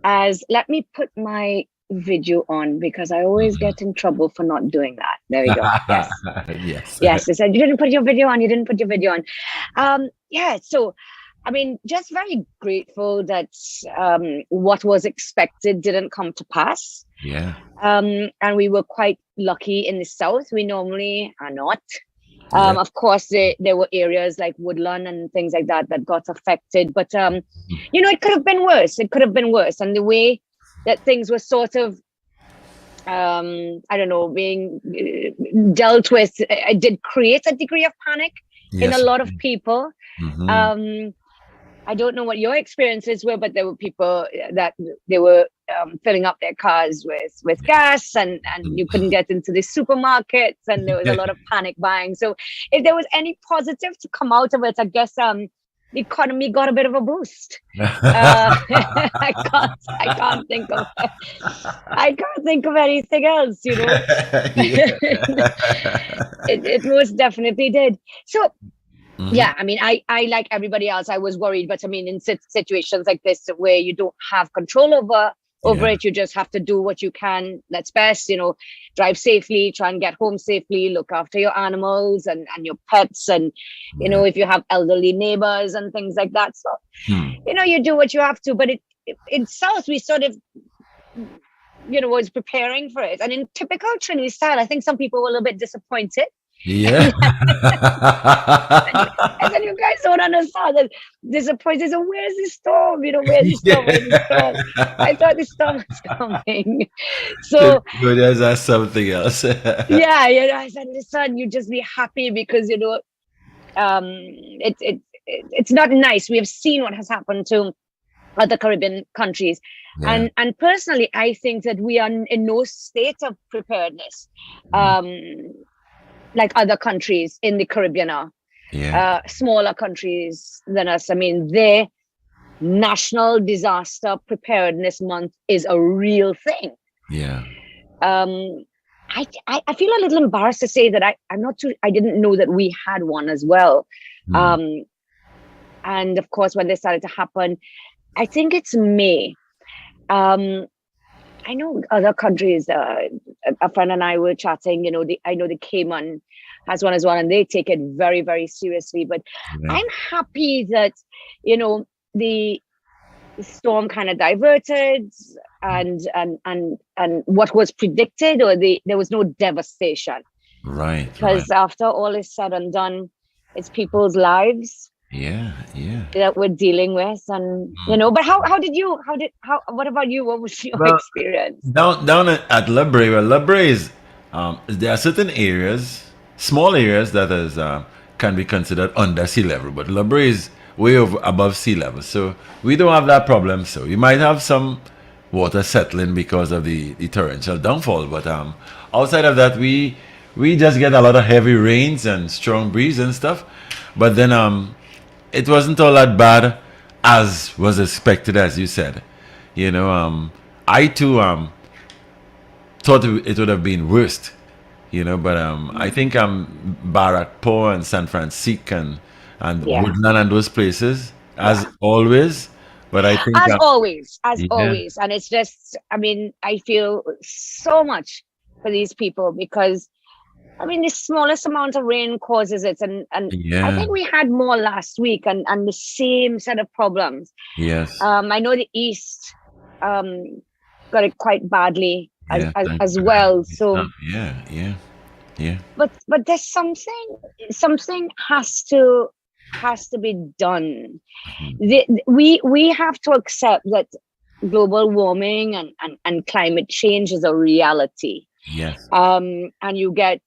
as, let me put my video on because I always get in trouble for not doing that. There we go. Yes. Yes. Yes. They said, you didn't put your video on. You didn't put your video on. Yeah. So, I mean, just very grateful that what was expected didn't come to pass. Yeah. And we were quite lucky in the South. We normally are not. Yeah. Of course, there were areas like Woodland and things like that that got affected. But, it could have been worse. It could have been worse. And the way that things were sort of, I don't know, being dealt with, it did create a degree of panic in a lot of people. I don't know what your experiences were, but there were people that they were filling up their cars with gas, and you couldn't get into the supermarkets, and there was a lot of panic buying. So if there was any positive to come out of it, I guess the economy got a bit of a boost. I can't think of anything else, It most definitely did. So yeah, I mean, I like everybody else, I was worried, but I mean, in situations like this where you don't have control over it, you just have to do what you can. That's best, drive safely, try and get home safely, look after your animals and your pets, and if you have elderly neighbors and things like that. So you do what you have to. But in South, we sort of was preparing for it, and in typical Trinity style, I think some people were a little bit disappointed. Yeah. And then you guys don't understand that disappointed. So where's the storm? Where's the storm? Where's the storm? I thought the storm was coming. So that's something else. yeah, I said, listen, you just be happy because it's not nice. We have seen what has happened to other Caribbean countries. And personally, I think that we are in no state of preparedness. Like other countries in the Caribbean are, smaller countries than us. I mean, their National Disaster Preparedness Month is a real thing. Yeah. I feel a little embarrassed to say that I'm not too. I didn't know that we had one as well. And of course, when they started to happen, I think it's May. I know other countries, a friend and I were chatting, I know the Cayman has one as well, and they take it very, very seriously. But I'm happy that, the storm kind of diverted and what was predicted, or there was no devastation. Right. Because after all is said and done, it's people's lives. Yeah. That we're dealing with, and but what about you? What was your experience down at La Brea? Well, La Brea is there are certain areas, small areas that is can be considered under sea level, but La Brea is way above sea level, so we don't have that problem. So you might have some water settling because of the torrential downfall, but outside of that, we just get a lot of heavy rains and strong breeze and stuff. But then it wasn't all that bad as was expected, as you said. I too thought it would have been worst, but I think Barrackpore and San Francisco and Woodland and those places, as always. But I think as always, and it's just, I mean, I feel so much for these people because, I mean, the smallest amount of rain causes it, and I think we had more last week, and the same set of problems. Yes. I know the East got it quite badly as well. So yeah. But there's something has to be done. We have to accept that global warming and climate change is a reality. Yes. And you get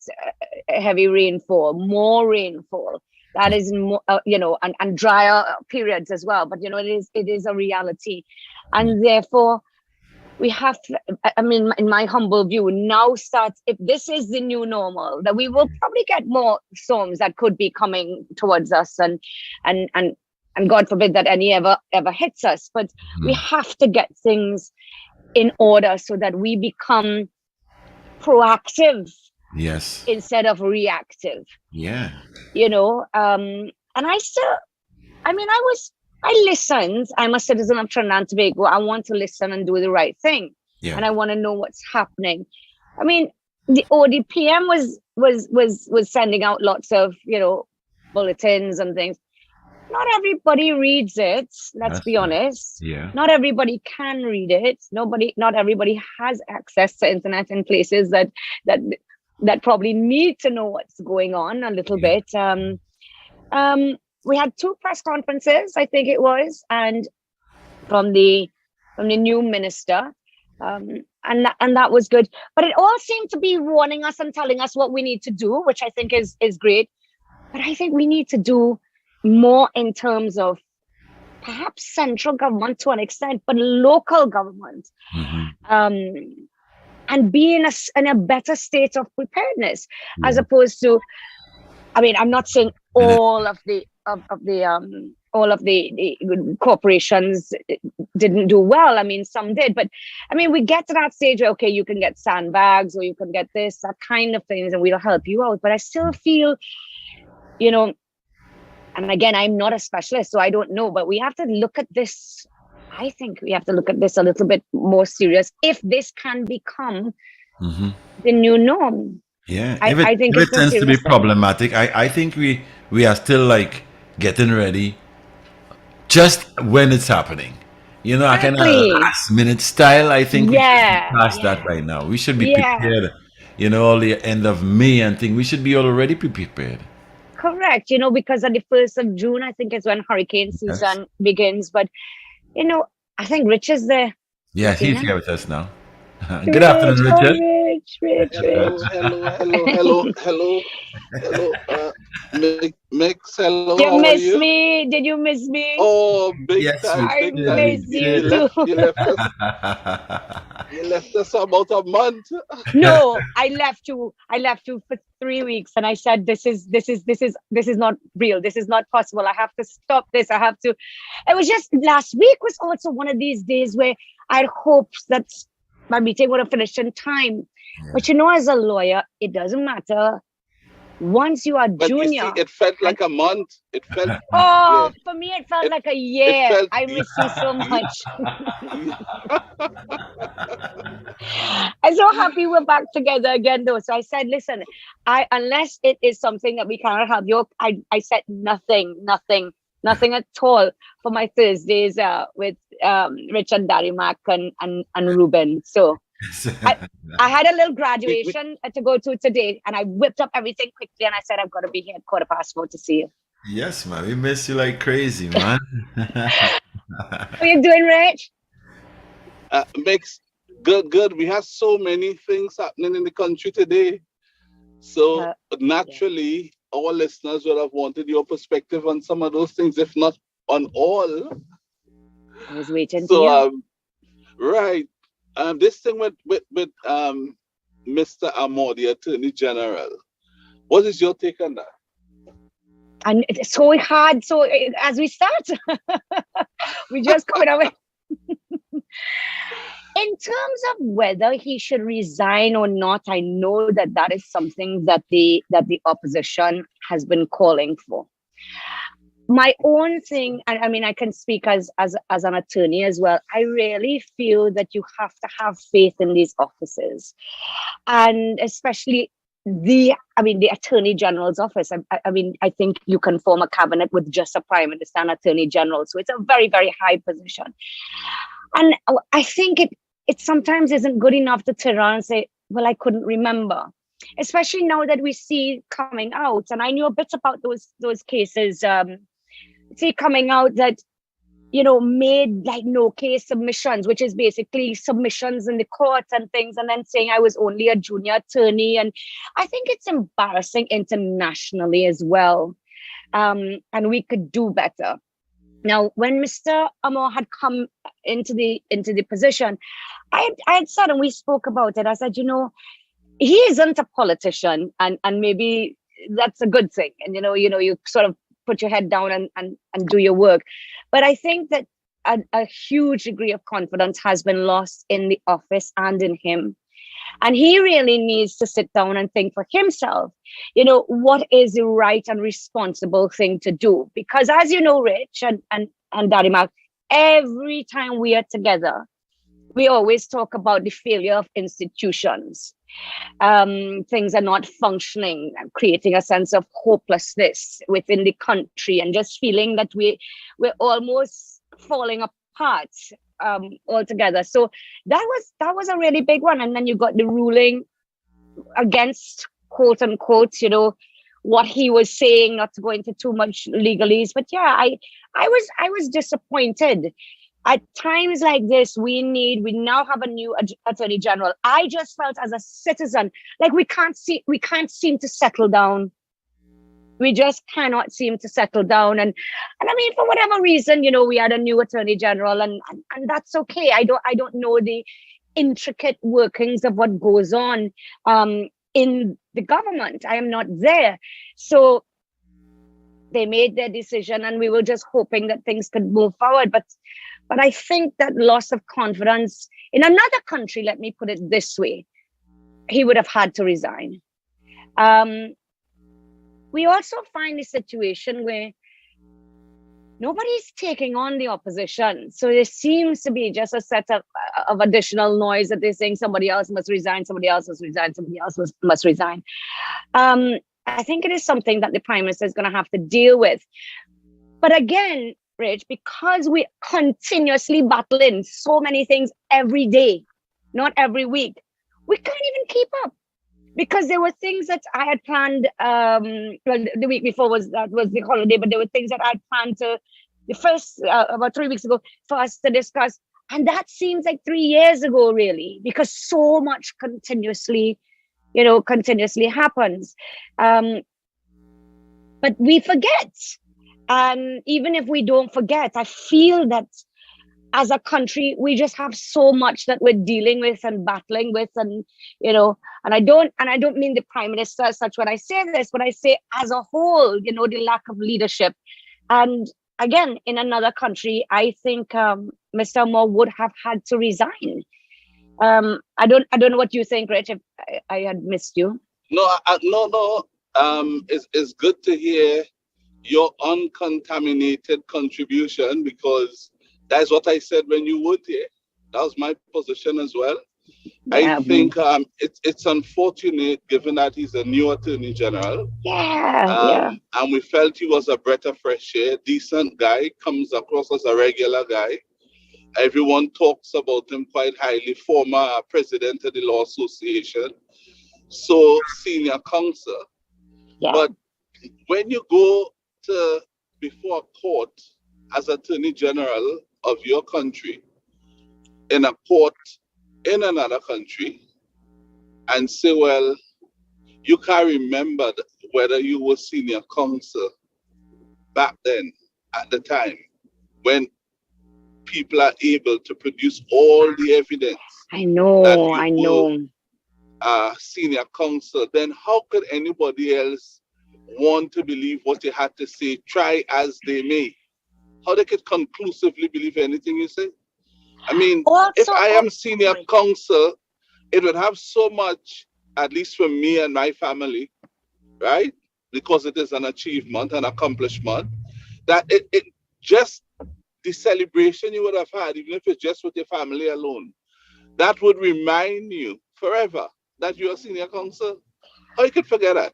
heavy rainfall, more rainfall. That is more, and drier periods as well. But it is a reality, and therefore we have to, I mean, in my humble view, now starts, if this is the new normal, that we will probably get more storms that could be coming towards us, and God forbid that any ever hits us. But we have to get things in order so that we become proactive, yes, instead of reactive. Yeah. And I still, I mean, I was I listened. I'm a citizen of Trinidad and Tobago. I want to listen and do the right thing. Yeah. And I want to know what's happening. I mean, the ODPM was sending out lots of, bulletins and things. Not everybody reads it. Let's be honest. Yeah. Not everybody can read it. Not everybody has access to internet in places that probably need to know what's going on a little bit. We had 2 press conferences, I think it was, and from the new minister, and that was good. But it all seemed to be warning us and telling us what we need to do, which I think is great. But I think we need to do more in terms of perhaps central government to an extent, but local government, and be in a better state of preparedness, as opposed to. I mean, I'm not saying all of the corporations didn't do well. I mean, some did, but I mean, we get to that stage where, okay, you can get sandbags or you can get that kind of things, and we'll help you out. But I still feel, and again, I'm not a specialist, so I don't know, but we have to look at this. I think we have to look at this a little bit more serious if this can become the new norm. Yeah, I think if it tends to be thing. problematic, I think we are still like getting ready just when it's happening. I kind of last minute style. I think we should be past that right now. We should be prepared. All the end of May and thing. We should be already prepared. Correct. Because on the 1st of June, I think is when hurricane season begins. But I think Rich is there. Yeah, he's here with us now. Good afternoon, Richard. Rich. Hello. Mix, hello. You miss me? Did you miss me? Oh, big Yes, time. I Big time. miss you too. You left us about a month. No, I left you for 3 weeks, and I said, this is not real. This is not possible. I have to stop this. It was just last week was also one of these days where I had hopes that my meeting would have finished in time. Yeah. But as a lawyer, it doesn't matter. Once you are junior, you see, it felt like a month. It felt. For me, it felt like a year. I miss you so much. I'm so happy we're back together again, though. So I said, listen, unless it is something that we cannot have, I said nothing at all for my Thursdays with Rich and Daddy Mac and Ruben. So I had a little graduation to go to today, and I whipped up everything quickly, and I said, I've got to be here at 4:15 to see you. Yes, man. We miss you like crazy, man. How you doing, Rich? Makes good. We have so many things happening in the country today. So naturally, our listeners would have wanted your perspective on some of those things, if not on all. I was waiting for you. Right. This thing with Mr. Amor, the Attorney General. What is your take on that? And it's so hard. So as we start, we just coming away. In terms of whether he should resign or not, I know that is something that the opposition has been calling for. My own thing, and I mean, I can speak as an attorney as well. I really feel that you have to have faith in these offices, and especially the Attorney General's office. I think you can form a cabinet with just a Prime Minister and Attorney General, so it's a very, very high position. And I think it sometimes isn't good enough to turn around and say, well, I couldn't remember. Especially now that we see coming out, and I knew a bit about those cases, coming out that, made like no case submissions, which is basically submissions in the court and things, and then saying I was only a junior attorney. And I think it's embarrassing internationally as well. And we could do better. Now, when Mr. Amor had come into the position, I had said, and we spoke about it, I said, he isn't a politician, and maybe that's a good thing. And, you sort of put your head down and do your work. But I think that a huge degree of confidence has been lost in the office and in him. And he really needs to sit down and think for himself, what is the right and responsible thing to do? Because as you know, Rich, and and Daddy Mark, every time we are together, we always talk about the failure of institutions. Things are not functioning, creating a sense of hopelessness within the country, and just feeling that we're almost falling apart altogether. So that was a really big one. And then you got the ruling against, quote unquote, what he was saying, not to go into too much legalese. But yeah, I was disappointed. At times like this, we now have a new attorney general. I just felt as a citizen, like we can't seem to settle down. We just cannot seem to settle down. And I mean, for whatever reason, we had a new attorney general, and that's okay. I don't know the intricate workings of what goes on in the government. I am not there. So they made their decision, and we were just hoping that things could move forward. But I think that loss of confidence in another country, let me put it this way, he would have had to resign. We also find a situation where nobody's taking on the opposition. So there seems to be just a set of additional noise that they're saying somebody else must resign, somebody else must resign, somebody else must resign. I think it is something that the Prime Minister is going to have to deal with. But again, Rich, because we continuously battle in so many things every day, not every week, we can't even keep up. Because there were things that I had planned, well, the week before was the holiday, but there were things that I had planned about 3 weeks ago for us to discuss. And that seems like 3 years ago, really, because so much continuously happens. But we forget. And even if we don't forget, I feel that as a country, we just have so much that we're dealing with and battling with, and I don't mean the Prime Minister as such when I say this, but I say as a whole, the lack of leadership. And again, in another country, I think Mr. Moore would have had to resign. I don't know what you think, Rich. If I had missed you. No. It's good to hear your uncontaminated contribution, because that's what I said when you were there. That was my position as well. Yeah. I think it's unfortunate, given that he's a new Attorney General. Yeah. And we felt he was a breath of fresh air, decent guy, comes across as a regular guy. Everyone talks about him quite highly, former president of the Law Association, so senior counsel. Yeah. But when you go before a court as Attorney General of your country, in a court in another country, and say, well, you can't remember whether you were senior counsel back then, at the time, when people are able to produce all the evidence. I know. Senior counsel, then how could anybody else want to believe what you had to say, try as they may? How they could conclusively believe anything you say? I mean, if I am senior counsel, it would have so much, at least for me and my family, right? Because it is an achievement, an accomplishment, that it just the celebration you would have had, even if it's just with your family alone, that would remind you forever that you're a senior counsel. How you could forget that?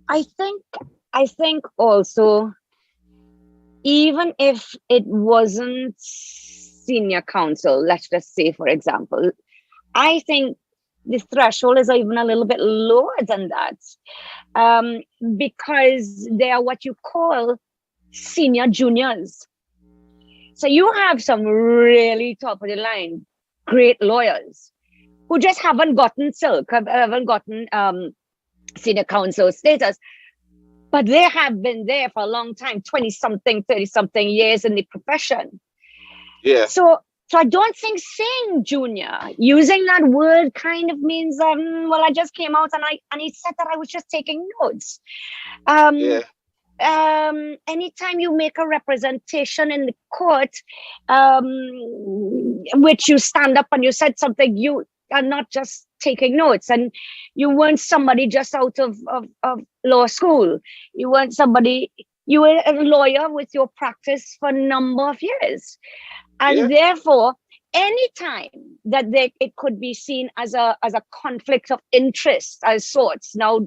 I think also, even if it wasn't senior counsel, let's just say, for example, I think the threshold is even a little bit lower than that, because they are what you call senior juniors. So you have some really top of the line, great lawyers who just haven't gotten senior counsel status, but they have been there for a long time, 20-something, 30-something years in the profession. Yeah. So I don't think saying junior, using that word kind of means, well, I just came out and he said that I was just taking notes. Anytime you make a representation in the court, which you stand up and you said something, you are not just taking notes, and you weren't somebody just out of law school. You weren't somebody, You were a lawyer with your practice for a number of years. And therefore, anytime that it could be seen as a conflict of interest as sorts, now,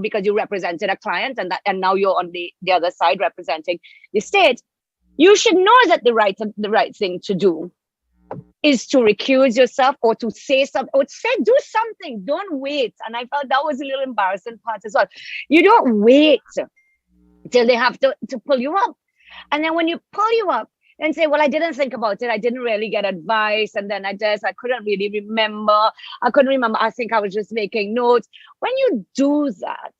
because you represented a client and now you're on the other side representing the state, you should know that the right thing to do is to recuse yourself or to say something or do something. Don't wait. And I felt that was a little embarrassing part as well. You don't wait till they have to pull you up. And then when you pull you up and say, well, I didn't think about it. I didn't really get advice. And then I couldn't really remember. I think I was just making notes. When you do that,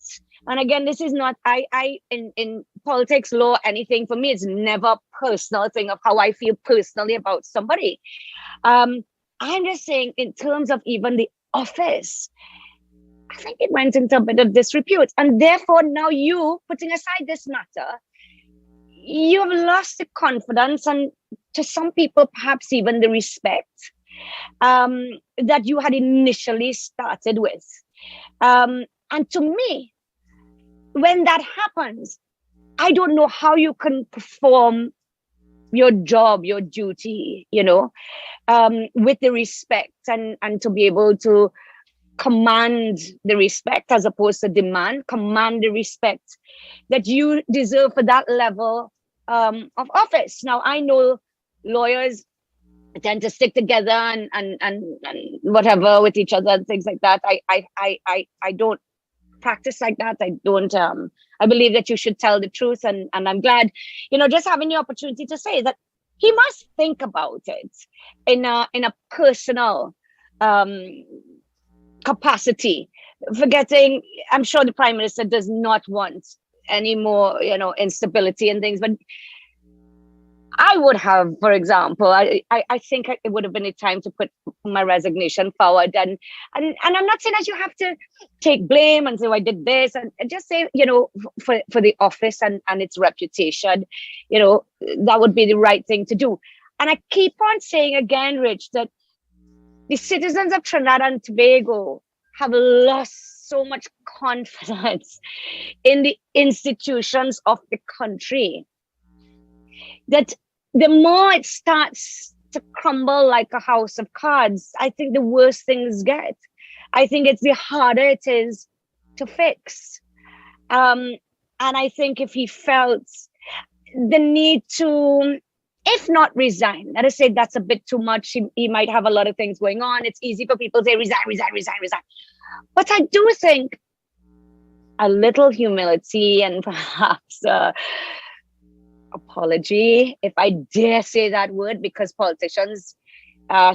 and again, this is not, in politics, law, anything, for me, it's never a personal thing of how I feel personally about somebody. I'm just saying, in terms of even the office, I think it went into a bit of disrepute. And therefore, now you, putting aside this matter, you have lost the confidence and, to some people, perhaps even the respect that you had initially started with. And to me, when that happens, I don't know how you can perform your job, your duty, with the respect and to be able to command the respect as opposed to command the respect that you deserve for that level of office. Now, I know lawyers tend to stick together and whatever with each other and things like that. I don't practice like that. I don't. I believe that you should tell the truth, and I'm glad, just having the opportunity to say that he must think about it in a personal capacity. Forgetting, I'm sure the Prime Minister does not want any more, instability and things, but I would have, for example, I think it would have been a time to put my resignation forward, and I'm not saying that you have to take blame and say, I did this, and just say, for the office and its reputation, that would be the right thing to do. And I keep on saying again, Rich, that the citizens of Trinidad and Tobago have lost so much confidence in the institutions of the country that the more it starts to crumble like a house of cards, I think the worse things get. I think it's the harder it is to fix. And I think if he felt the need to, if not resign, let us say that's a bit too much. He might have a lot of things going on. It's easy for people to say resign. But I do think a little humility and perhaps apology, if I dare say that word, because politicians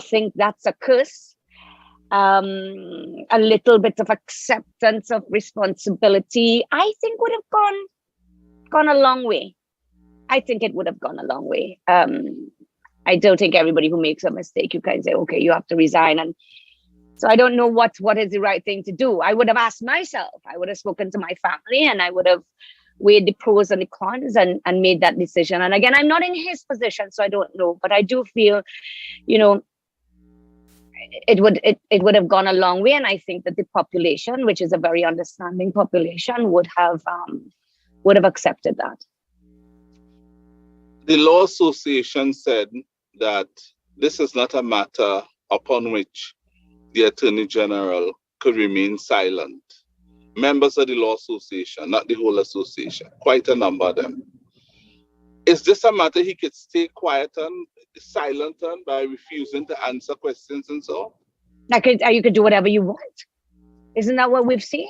think that's a curse. A little bit of acceptance of responsibility, I think would have gone a long way. I think it would have gone a long way. I don't think everybody who makes a mistake, you can say, okay, you have to resign. And so I don't know what is the right thing to do. I would have asked myself, I would have spoken to my family, and I would have weighed the pros and the cons and made that decision. And again, I'm not in his position, so I don't know, but I do feel, it would have gone a long way. And I think that the population, which is a very understanding population, would have accepted that. The Law Association said that this is not a matter upon which the Attorney General could remain silent. Members of the Law Association, not the whole association, quite a number of them. Is this a matter he could stay quiet and silent on by refusing to answer questions and so on? You could do whatever you want. Isn't that what we've seen?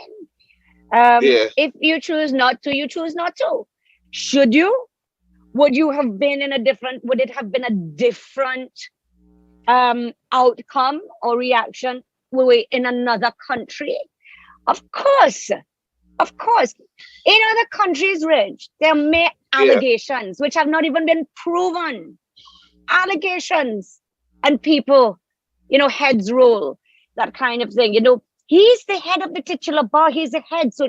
If you choose not to, you choose not to. Should you? Would it have been a different outcome or reaction? Were we in another country? Of course. In other countries, Rich, there are mere allegations which have not even been proven. Allegations, and people, heads roll, that kind of thing. He's the head of the titular bar. He's the head. So,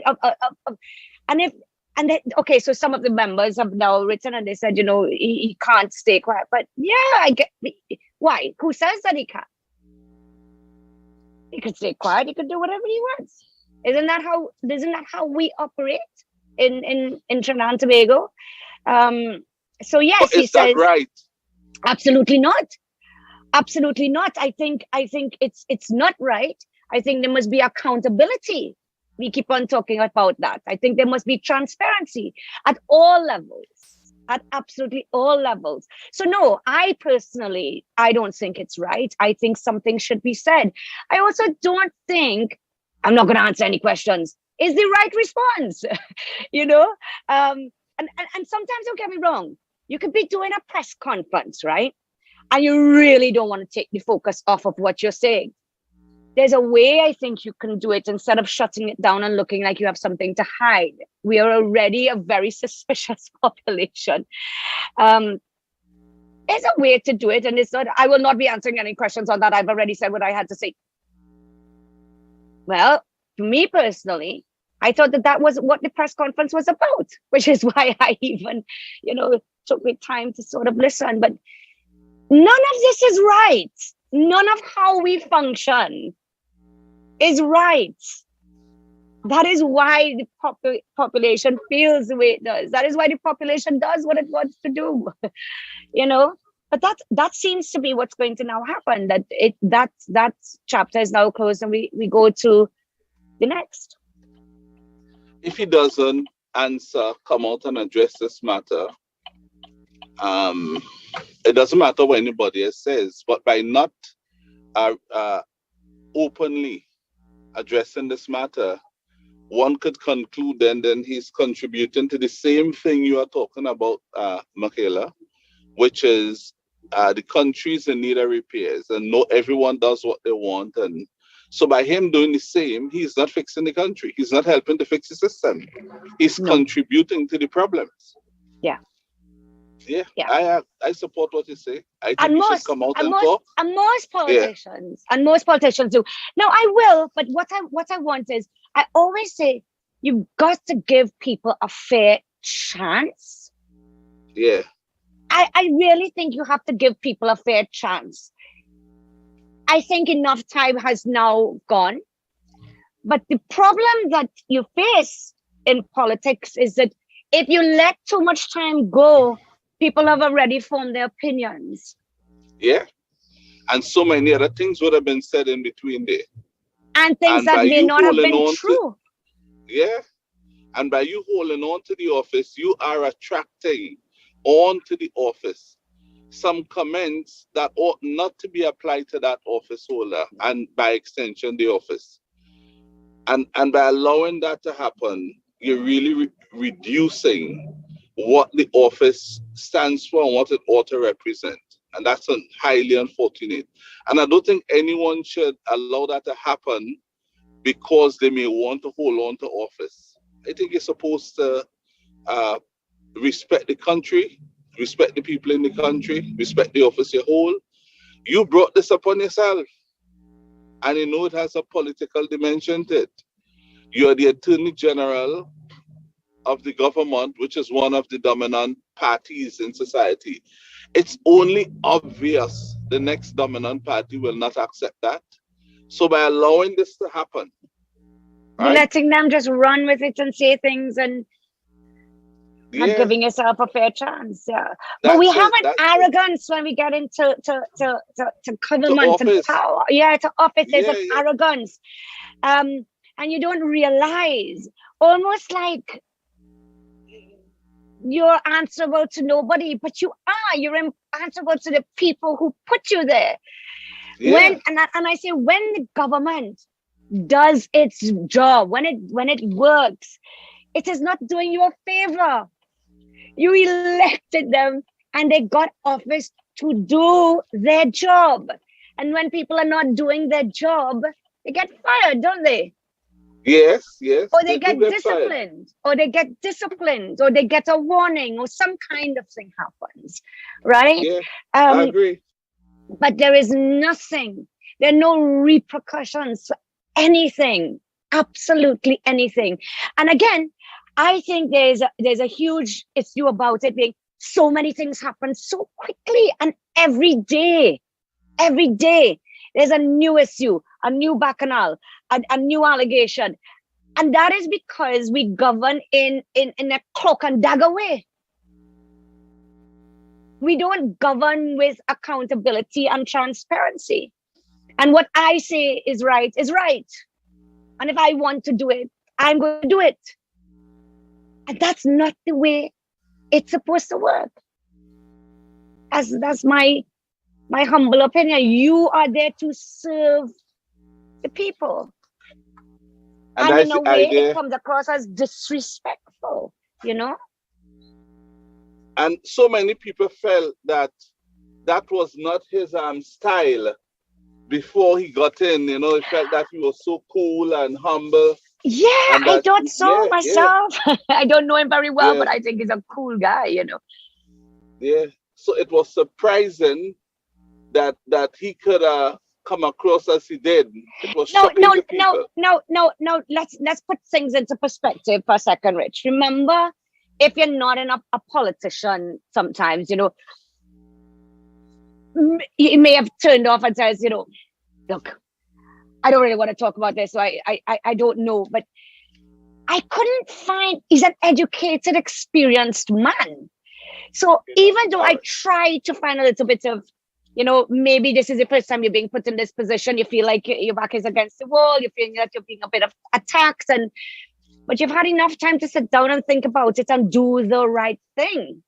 so some of the members have now written and they said, he can't stay quiet. But I get why. Who says that he can't? He could stay quiet. He could do whatever he wants. Isn't that how we operate? in Trinidad and Tobago. So yes, But he is that says right? absolutely not. Absolutely not. I think it's not right. I think there must be accountability. We keep on talking about that. I think there must be transparency at all levels, at absolutely all levels. So no, I personally, I don't think it's right. I think something should be said. I also don't think, I'm not going to answer any questions, is the right response. you know, and sometimes, don't get me wrong, you could be doing a press conference, right? And you really don't want to take the focus off of what you're saying. There's a way I think you can do it instead of shutting it down and looking like you have something to hide. We are already a very suspicious population. There's a way to do it, and it's not. I will not be answering any questions on that. I've already said what I had to say. Well, for me personally, I thought that was what the press conference was about, which is why I even, took me time to sort of listen. But none of this is right. None of how we function is right. That is why the population feels the way it does. That is why the population does what it wants to do. But that seems to be what's going to now happen. That chapter is now closed, and we go to the next. If he doesn't come out and address this matter, it doesn't matter what anybody else says, but by not openly addressing this matter, one could conclude then he's contributing to the same thing you are talking about, Mickela, which is the country's in need of repairs, and not everyone does what they want. And so by him doing the same, he's not fixing the country. He's not helping to fix the system. He's contributing to the problems. Yeah. Yeah. I support what you say. I think he should come out and talk. And most politicians do. Now I will, but what I want is, I always say, you've got to give people a fair chance. Yeah. I really think you have to give people a fair chance. I think enough time has now gone. But the problem that you face in politics is that if you let too much time go, people have already formed their opinions. Yeah. And so many other things would have been said in between there. And things that may not have been true. Yeah. And by you holding on to the office, you are attracting onto the office some comments that ought not to be applied to that office holder, and by extension, the office. And by allowing that to happen, you're really reducing what the office stands for and what it ought to represent. And that's highly unfortunate. And I don't think anyone should allow that to happen because they may want to hold on to office. I think you're supposed to respect the country, respect the people in the country, respect the office you hold. You brought this upon yourself. And you know it has a political dimension to it. You're the Attorney General of the government, which is one of the dominant parties in society. It's only obvious the next dominant party will not accept that. So by allowing this to happen, you're letting them just run with it and say things and not giving yourself a fair chance. Yeah. But we have an arrogance when we get into to government and power. Yeah, to office, there's an arrogance. And you don't realize, almost like you're answerable to nobody, but you're answerable to the people who put you there. Yeah. And I say, when the government does its job, when it works, it is not doing you a favor. You elected them and they got office to do their job. And when people are not doing their job, they get fired, don't they? Yes. Or they get disciplined, or they get a warning, or some kind of thing happens, right? Yeah, I agree. But there is nothing. There are no repercussions for anything, absolutely anything. And again, I think there's a huge issue about it being so many things happen so quickly, and every day there's a new issue, a new bacchanal, a new allegation. And that is because we govern in a cloak and dagger way. We don't govern with accountability and transparency. And what I say is right is right. And if I want to do it, I'm going to do it. And that's not the way it's supposed to work. That's my humble opinion. You are there to serve the people. And in a way, it comes across as disrespectful, you know? And so many people felt that was not his style before he got in. You know, he felt that he was so cool and humble. Yeah, and I thought so myself. Yeah. I don't know him very well, but I think he's a cool guy, you know. Yeah. So it was surprising that he could come across as he did. It was shocking to people. No. Let's put things into perspective for a second, Rich. Remember, if you're not a politician, sometimes, you know, he may have turned off and says, you know, look, I don't really want to talk about this, so I don't know. But I couldn't find, he's an educated, experienced man. So even though I try to find a little bit of, you know, maybe this is the first time you're being put in this position, you feel like your back is against the wall, you feel that you're being a bit of attacked, but you've had enough time to sit down and think about it and do the right thing.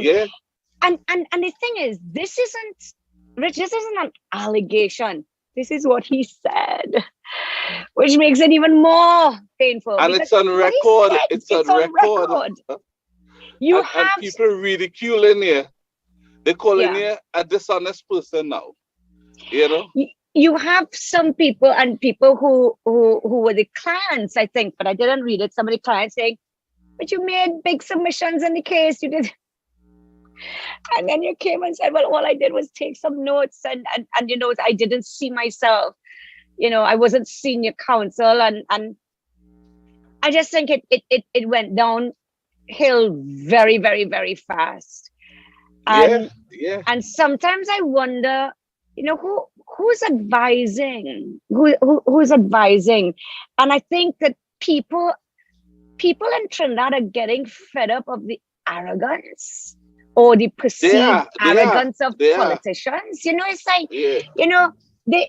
Yeah. And the thing is, this isn't an allegation. This is what he said, which makes it even more painful. And it's on record. It's on record. And people ridiculing you. They're calling you a dishonest person now. You know? You have some people and people who were the clients, I think, but I didn't read it. Some of the clients saying, but you made big submissions in the case. You did. And then you came and said, well, all I did was take some notes and you know, I didn't see myself, you know, I wasn't senior counsel. And I just think it went downhill very, very, very fast. And sometimes I wonder, you know, who's advising? Who's advising? And I think that people in Trinidad are getting fed up of the arrogance or the perceived arrogance of politicians. You know, it's like, you know,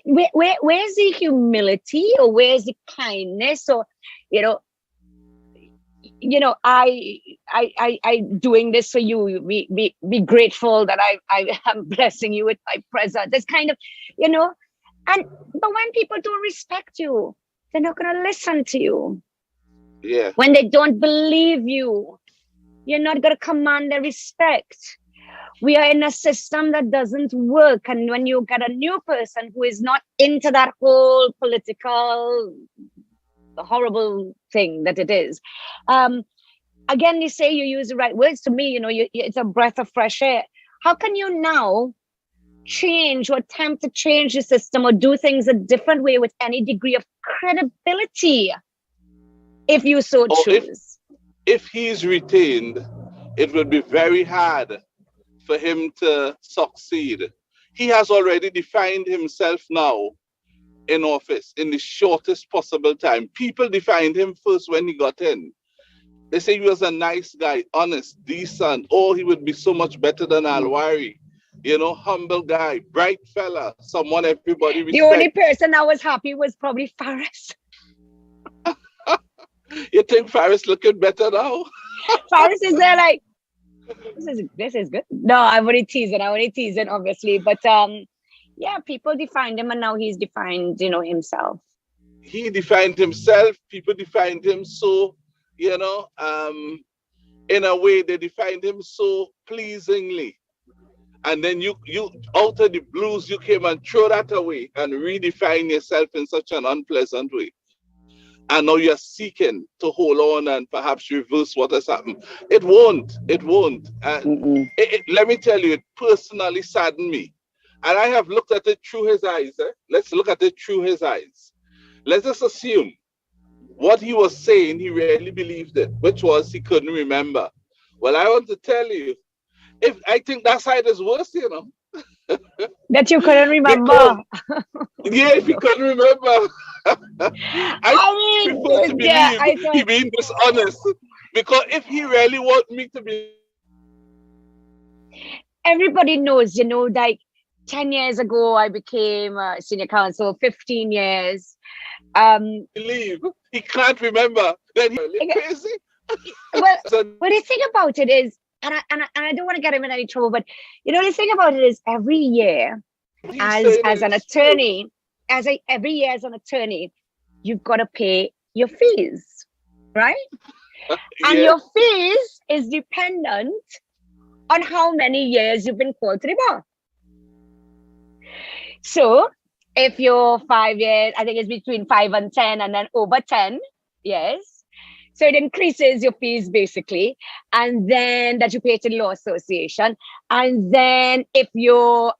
where's the humility or where's the kindness? Or, you know, I doing this for you. Be grateful that I am blessing you with my presence. It's kind of, you know, but when people don't respect you, they're not going to listen to you. Yeah. When they don't believe you, you're not going to command their respect. We are in a system that doesn't work. And when you get a new person who is not into that whole political, horrible thing that it is, again, you say you use the right words. To me, you know, it's a breath of fresh air. How can you now change or attempt to change the system or do things a different way with any degree of credibility if you so choose? If he's retained, it would be very hard for him to succeed. He has already defined himself now in office in the shortest possible time. People defined him first when he got in. They say he was a nice guy, honest, decent. Oh, he would be so much better than Alwari. You know, humble guy, bright fella, someone everybody respects. The only person I was happy was probably Faris. You think Faris looking better now? Faris is there like, this is good. No, I'm only teasing, obviously. But yeah, people defined him and now he's defined, you know, himself. He defined himself. People defined him so, you know, in a way they defined him so pleasingly. And then you out of the blues, you came and throw that away and redefine yourself in such an unpleasant way. And now you're seeking to hold on and perhaps reverse what has happened. It won't. And let me tell you, it personally saddened me. And I have looked at it through his eyes. Let's look at it through his eyes. Let's just assume what he was saying, he really believed it, which was he couldn't remember. Well, I want to tell you, if I think that side is worse, you know. That you couldn't remember. If you couldn't remember. I prefer to believe he being dishonest, because if he really want me to be, everybody knows, like 10 years ago, I became senior counsel, 15 years. Believe he can't remember. Then he's crazy. Well, the thing about it is, and I don't want to get him in any trouble, but the thing about it is, every year, as an attorney, every year as an attorney, you've got to pay your fees, right? And your fees is dependent on how many years you've been called to the bar. So if you're 5 years, I think it's between 5 and 10, and then over 10 years. So it increases your fees basically, and then that you pay to the law association. And then if you're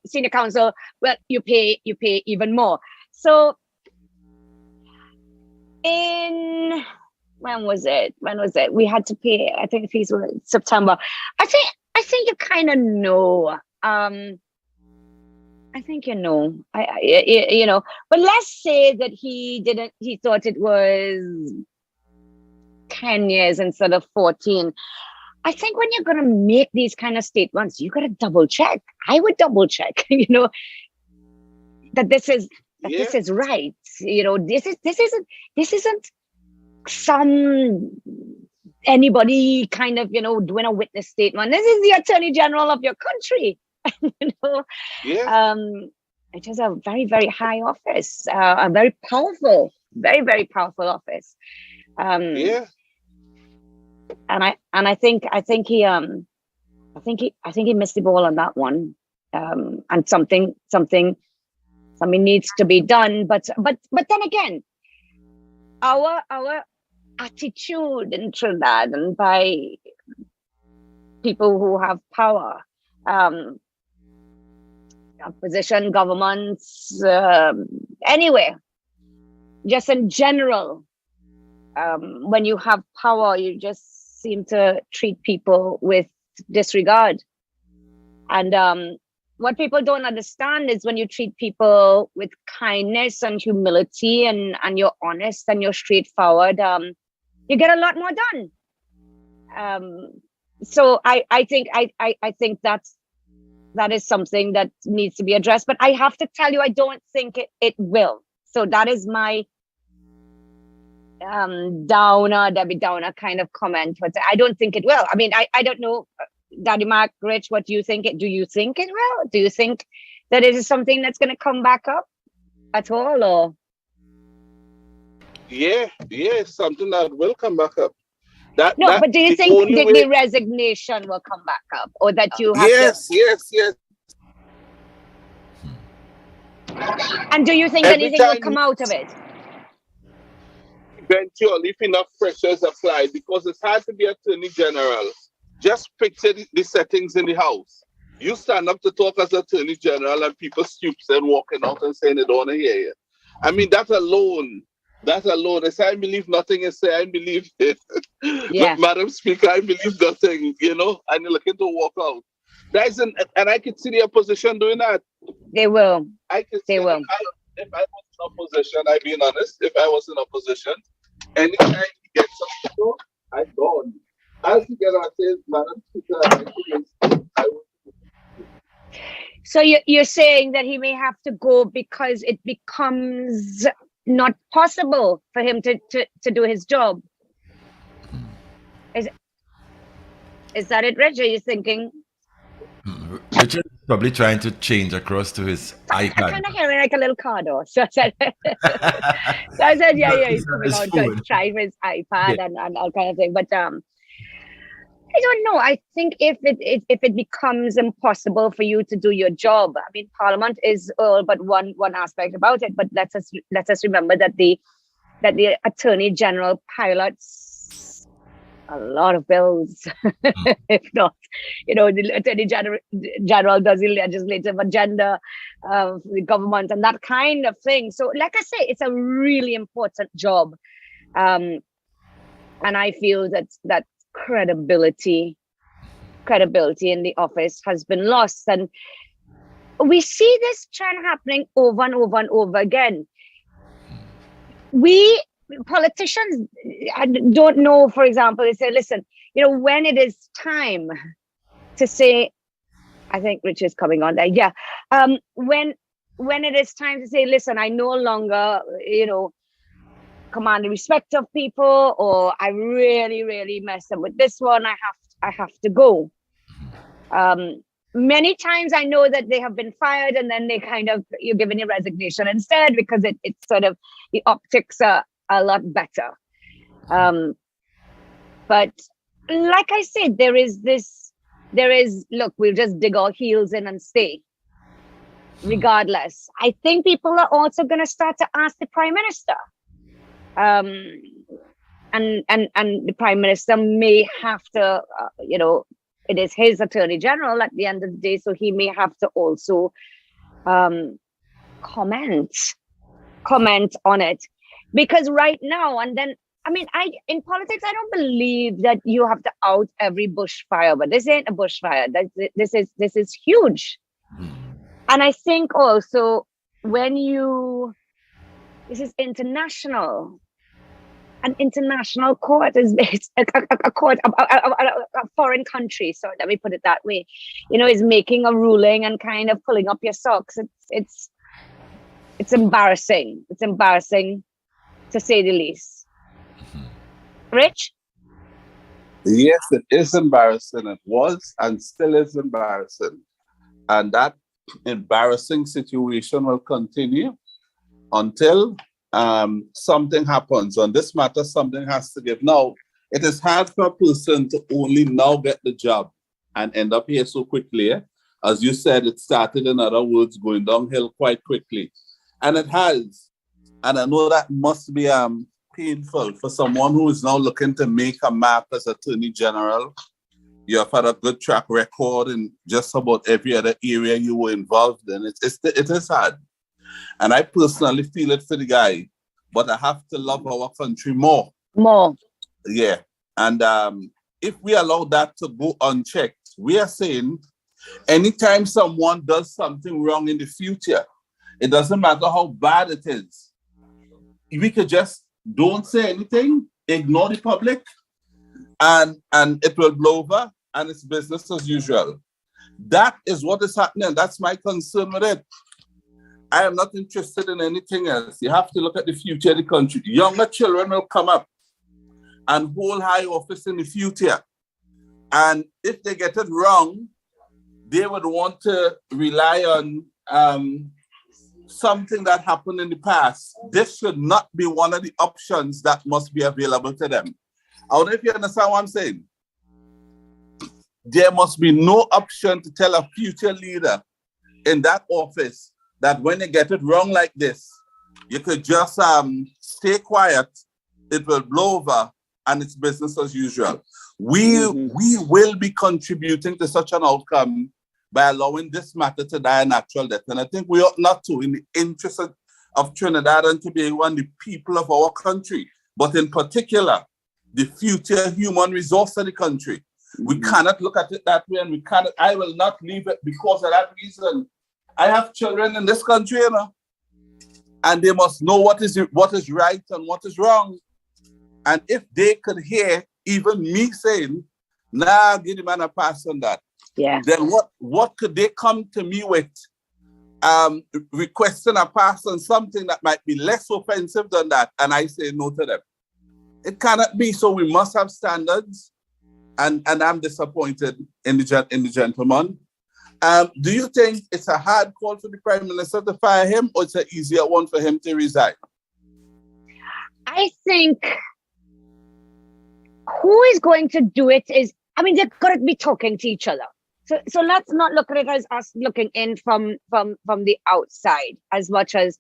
senior counsel, well, you pay even more. So when was it? We had to pay, I think the fees were in September. I think you kind of know. I think but let's say that he thought it was 10 years instead of 14. I think when you're going to make these kind of statements, you got to double check. I would double check, that this is right. This isn't some anybody kind of, doing a witness statement. This is the Attorney General of your country. It is a very, very high office, a very powerful, very, very powerful office. And I think he missed the ball on that one. And something needs to be done. But then again, our attitude in Trinidad and by people who have power, opposition governments, anyway, just in general, when you have power, you just seem to treat people with disregard. And what people don't understand is when you treat people with kindness and humility, and you're honest and you're straightforward, you get a lot more done. So I think that is something that needs to be addressed. But I have to tell you, I don't think it will. So that is my Debbie Downer kind of comment. But I don't think it will. I mean, I don't know, Daddy Mark, Rich, what do you think? Do you think it will? Do you think that it is something that's going to come back up at all? Or something that will come back up. But do you think the resignation will come back up, or that you have yes. And do you think anything will come out of it? Eventually, if enough pressure is applied, because it's hard to be Attorney General. Just picture the settings in the House. You stand up to talk as Attorney General, and people stoops and walking out and saying they don't want to hear you. I mean, that alone. They say, I believe nothing, and say, I believe it. Yeah. Madam Speaker, I believe nothing, and you're looking to walk out. And I could see the opposition doing that. They will. They will. If I was in opposition, I'm being honest, if I was in opposition, anytime you get something, I'm gone. As you get out there, Madam Speaker, I would. So you're saying that he may have to go because it becomes not possible for him to do his job. Is that it, Rich? Are you thinking? Richard is probably trying to change across to his iPad. I kind of hear it like a little cardor. So I said, yeah, he's coming out to try his iPad and all kind of thing. But I don't know. I think if it becomes impossible for you to do your job, I mean, Parliament is all but one aspect about it. But let us remember that the Attorney General pilots a lot of bills. If not, the Attorney General does the legislative agenda of the government and that kind of thing. So, like I say, it's a really important job, and I feel that credibility in the office has been lost, and we see this trend happening over and over and over again. we politicians, I don't know, for example, they say, listen, when it is time to say, I think Rich is coming on there. Yeah. When it is time to say, listen, I no longer, command the respect of people, or I really, really messed up with this one, I have to go. Many times I know that they have been fired, and then they you're given your resignation instead, because it's sort of, the optics are a lot better. But like I said, look, we'll just dig our heels in and stay regardless. I think people are also going to start to ask the Prime Minister. And the Prime Minister may have to, it is his Attorney General at the end of the day, so he may have to also comment on it. Because right now, and then, in politics, I don't believe that you have to out every bushfire, but this ain't a bushfire. This is huge. And I think also this is international. An international court is a court, a foreign country. So let me put it that way. Is making a ruling and kind of pulling up your socks. It's embarrassing. It's embarrassing, to say the least. Rich? Yes, it is embarrassing. It was and still is embarrassing. And that embarrassing situation will continue until something happens. On this matter, something has to give. Now, it is hard for a person to only now get the job and end up here so quickly. As you said, it started, in other words, going downhill quite quickly. And it has. And I know that must be painful for someone who is now looking to make a mark as Attorney General. You have had a good track record in just about every other area you were involved in. It is hard. And I personally feel it for the guy, but I have to love our country more. Yeah. And if we allow that to go unchecked, we are saying anytime someone does something wrong in the future, it doesn't matter how bad it is, we could just don't say anything, ignore the public, and it will blow over, and it's business as usual. That is what is happening. That's my concern with it. I am not interested in anything else. You have to look at the future of the country. Younger children will come up and hold high office in the future. And if they get it wrong, they would want to rely on something that happened in the past. This should not be one of the options that must be available to them. I don't know if you understand what I'm saying. There must be no option to tell a future leader in that office that when they get it wrong like this, you could just stay quiet, it will blow over, and it's business as usual. We will be contributing to such an outcome by allowing this matter to die a natural death. And I think we ought not to, in the interest of Trinidad and Tobago and the people of our country, but in particular, the future human resource of the country. We cannot look at it that way, and I will not leave it because of that reason. I have children in this country, and they must know what is right and what is wrong. And if they could hear even me saying, nah, give the man a pass on that, then what could they come to me with? Requesting a pass on something that might be less offensive than that, and I say no to them. It cannot be. So we must have standards, and I'm disappointed in the gentleman. Do you think it's a hard call for the Prime Minister to fire him, or it's an easier one for him to resign? I think who is going to do it is, they're going to be talking to each other. So let's not look at it as us looking in from the outside as much as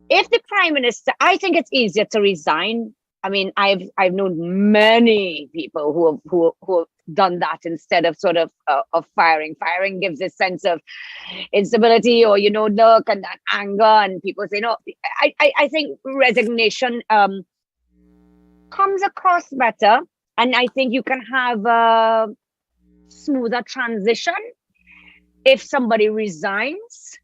if the Prime Minister, I think it's easier to resign. I've known many people who have done that instead of sort of firing. Firing gives a sense of instability, or look, and that anger, and people say no. I think resignation comes across better, and I think you can have a smoother transition if somebody resigns.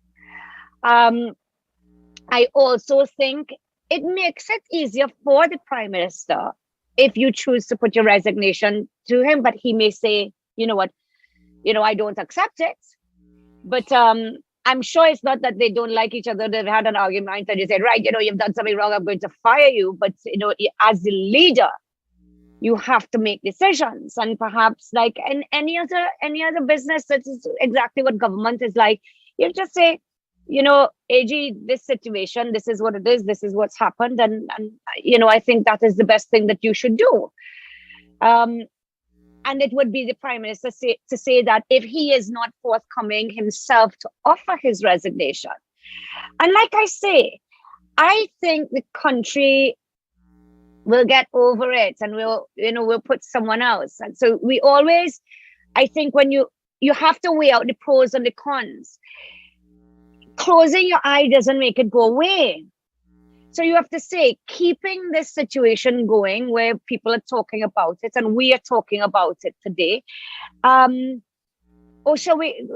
I also think it makes it easier for the Prime Minister if you choose to put your resignation to him, but he may say, you know what, I don't accept it. But I'm sure it's not that they don't like each other. They've had an argument and you said, right, you've done something wrong, I'm going to fire you. But, as the leader, you have to make decisions. And perhaps like in any other business, that is exactly what government is like. You just say, AG, this situation, this is what it is, this is what's happened. And I think that is the best thing that you should do. And it would be the Prime Minister to say that if he is not forthcoming himself to offer his resignation. And like I say, I think the country will get over it and we'll put someone else. And so we always, I think when you have to weigh out the pros and the cons. Closing your eye doesn't make it go away. So you have to say, keeping this situation going where people are talking about it and we are talking about it today. Or shall we,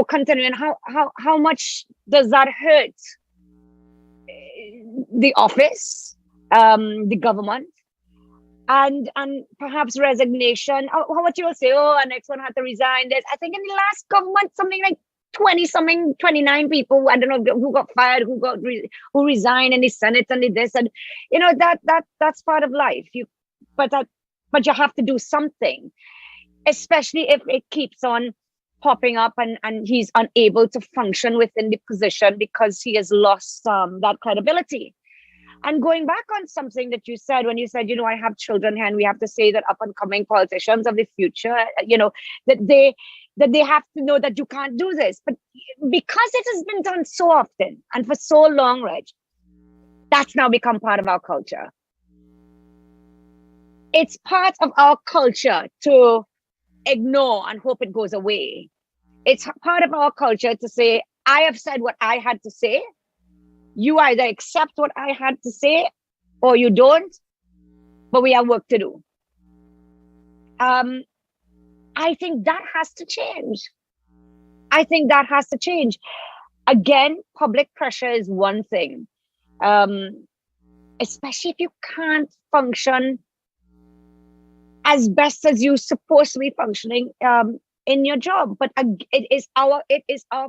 continue? And how much does that hurt the office, the government, and perhaps resignation? How much you will say, our next one had to resign. I think in the last government, something like 29 people, I don't know who got fired, who resigned in the Senate and the this, and that's part of life. But you have to do something, especially if it keeps on popping up and he's unable to function within the position because he has lost that credibility. And going back on something that you said, when you said, I have children here and we have to say that up and coming politicians of the future, that they have to know that you can't do this. But because it has been done so often and for so long, Reg, that's now become part of our culture. It's part of our culture to ignore and hope it goes away. It's part of our culture to say, I have said what I had to say. You either accept what I had to say or you don't, but we have work to do. I think that has to change. Again, public pressure is one thing, especially if you can't function as best as you're supposed to be functioning in your job. But it is our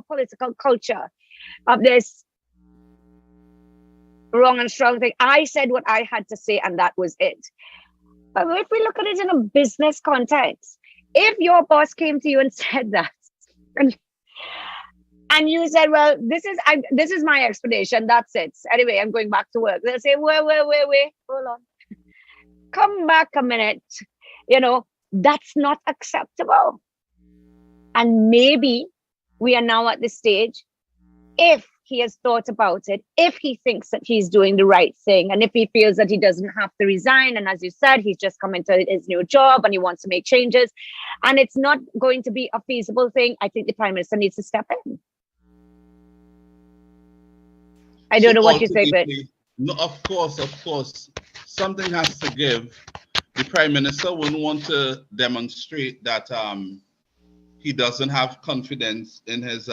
political culture of this wrong and strong thing. I said what I had to say and that was it. But if we look at it in a business context, if your boss came to you and said that, and you said, well, this is my explanation, that's it. Anyway, I'm going back to work. They'll say, wait, hold on. Come back a minute. That's not acceptable. And maybe we are now at the stage, if he has thought about it, if he thinks that he's doing the right thing, and if he feels that he doesn't have to resign, and as you said, he's just come into his new job and he wants to make changes, and it's not going to be a feasible thing, I think the Prime Minister needs to step in. I don't know what you say, but... No, of course. Something has to give. The Prime Minister wouldn't want to demonstrate that he doesn't have confidence in his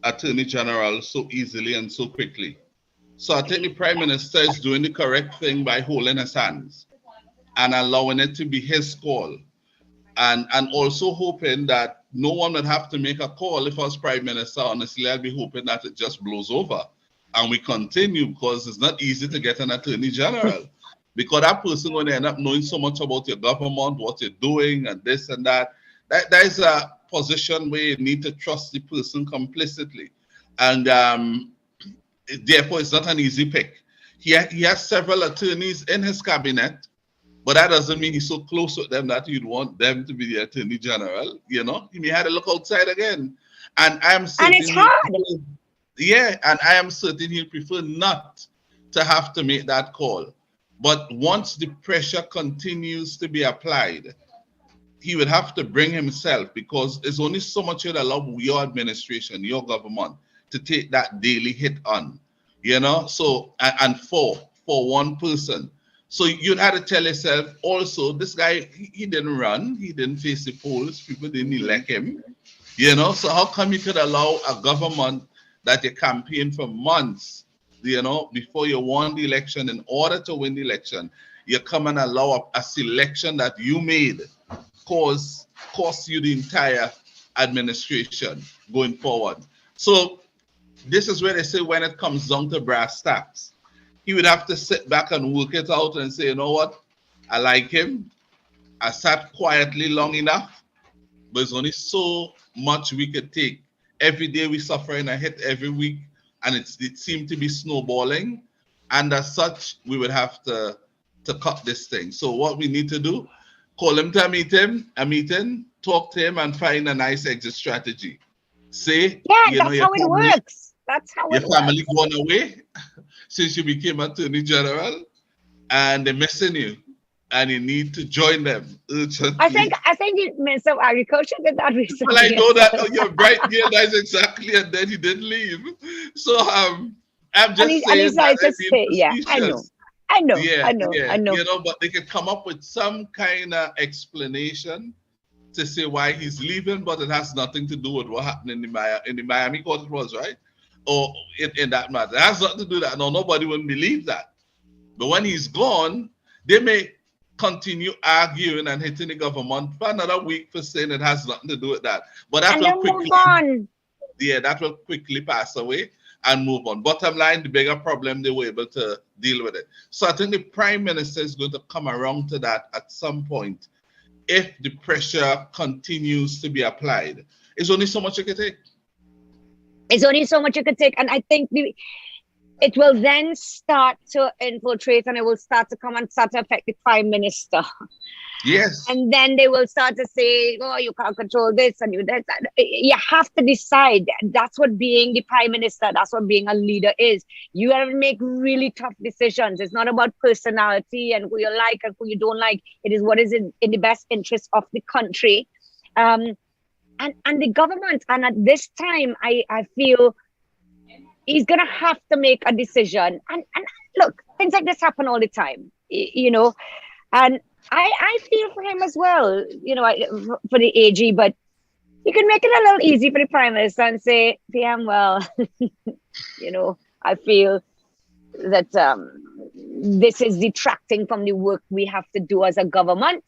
Attorney General so easily and so quickly. So I think the Prime Minister is doing the correct thing by holding his hands and allowing it to be his call. And also hoping that no one would have to make a call. If I was Prime Minister, honestly, I'd be hoping that it just blows over and we continue, because it's not easy to get an Attorney General. Because that person going to end up knowing so much about your government, what you're doing, and this and that. That is a position where you need to trust the person complicitly. And therefore, it's not an easy pick. He has several attorneys in his cabinet, but that doesn't mean he's so close with them that you'd want them to be the Attorney General. He may have to look outside again. And I am certain. And it's hard. And I am certain he'll prefer not to have to make that call. But once the pressure continues to be applied, he would have to bring himself, because there's only so much you'd allow your administration, your government, to take that daily hit on, So, and for one person. So you'd have to tell yourself also, this guy, he didn't run, he didn't face the polls, people didn't elect him, So how come you could allow a government that you campaigned for months, before you won the election. In order to win the election, you come and allow a selection that you made cost you the entire administration going forward. So this is where they say when it comes down to brass tacks, he would have to sit back and work it out and say, you know what, I like him. I sat quietly long enough, but there's only so much we could take. Every day we suffering a hit every week, and it seemed to be snowballing. And as such, we would have to cut this thing. So what we need to do, call him to a meeting, talk to him, and find a nice exit strategy. Say, that's how it works. That's how it works. Your family gone away since you became Attorney General, and they're missing you. And you need to join them urgently. I think the Minister of Agriculture did that recently. Well, I know that. Oh, you're right. Yeah, that's exactly. And then he didn't leave. So I'm just saying that. I know. But they could come up with some kind of explanation to say why he's leaving, but it has nothing to do with what happened in the Miami court. It was right, or in that matter. It has nothing to do with that. No, nobody would believe that. But when he's gone, they may continue arguing and hitting the government for another week for saying it has nothing to do with that. But that will quickly pass away and move on. Bottom line, the bigger problem, they were able to deal with it. So I think the Prime Minister is going to come around to that at some point if the pressure continues to be applied. It's only so much you can take. It's only so much you can take. And I think it will then start to infiltrate, and it will start to come and start to affect the Prime Minister. Yes. And then they will start to say, oh, you can't control this and you that. You have to decide. That's what being the Prime Minister, that's what being a leader is. You have to make really tough decisions. It's not about personality and who you like and who you don't like. It is what is in the best interest of the country. And the government. And at this time, I feel he's going to have to make a decision. And look, things like this happen all the time, and I feel for him as well, for the AG, but you can make it a little easy for the Prime Minister and say, PM, well, I feel that this is detracting from the work we have to do as a government.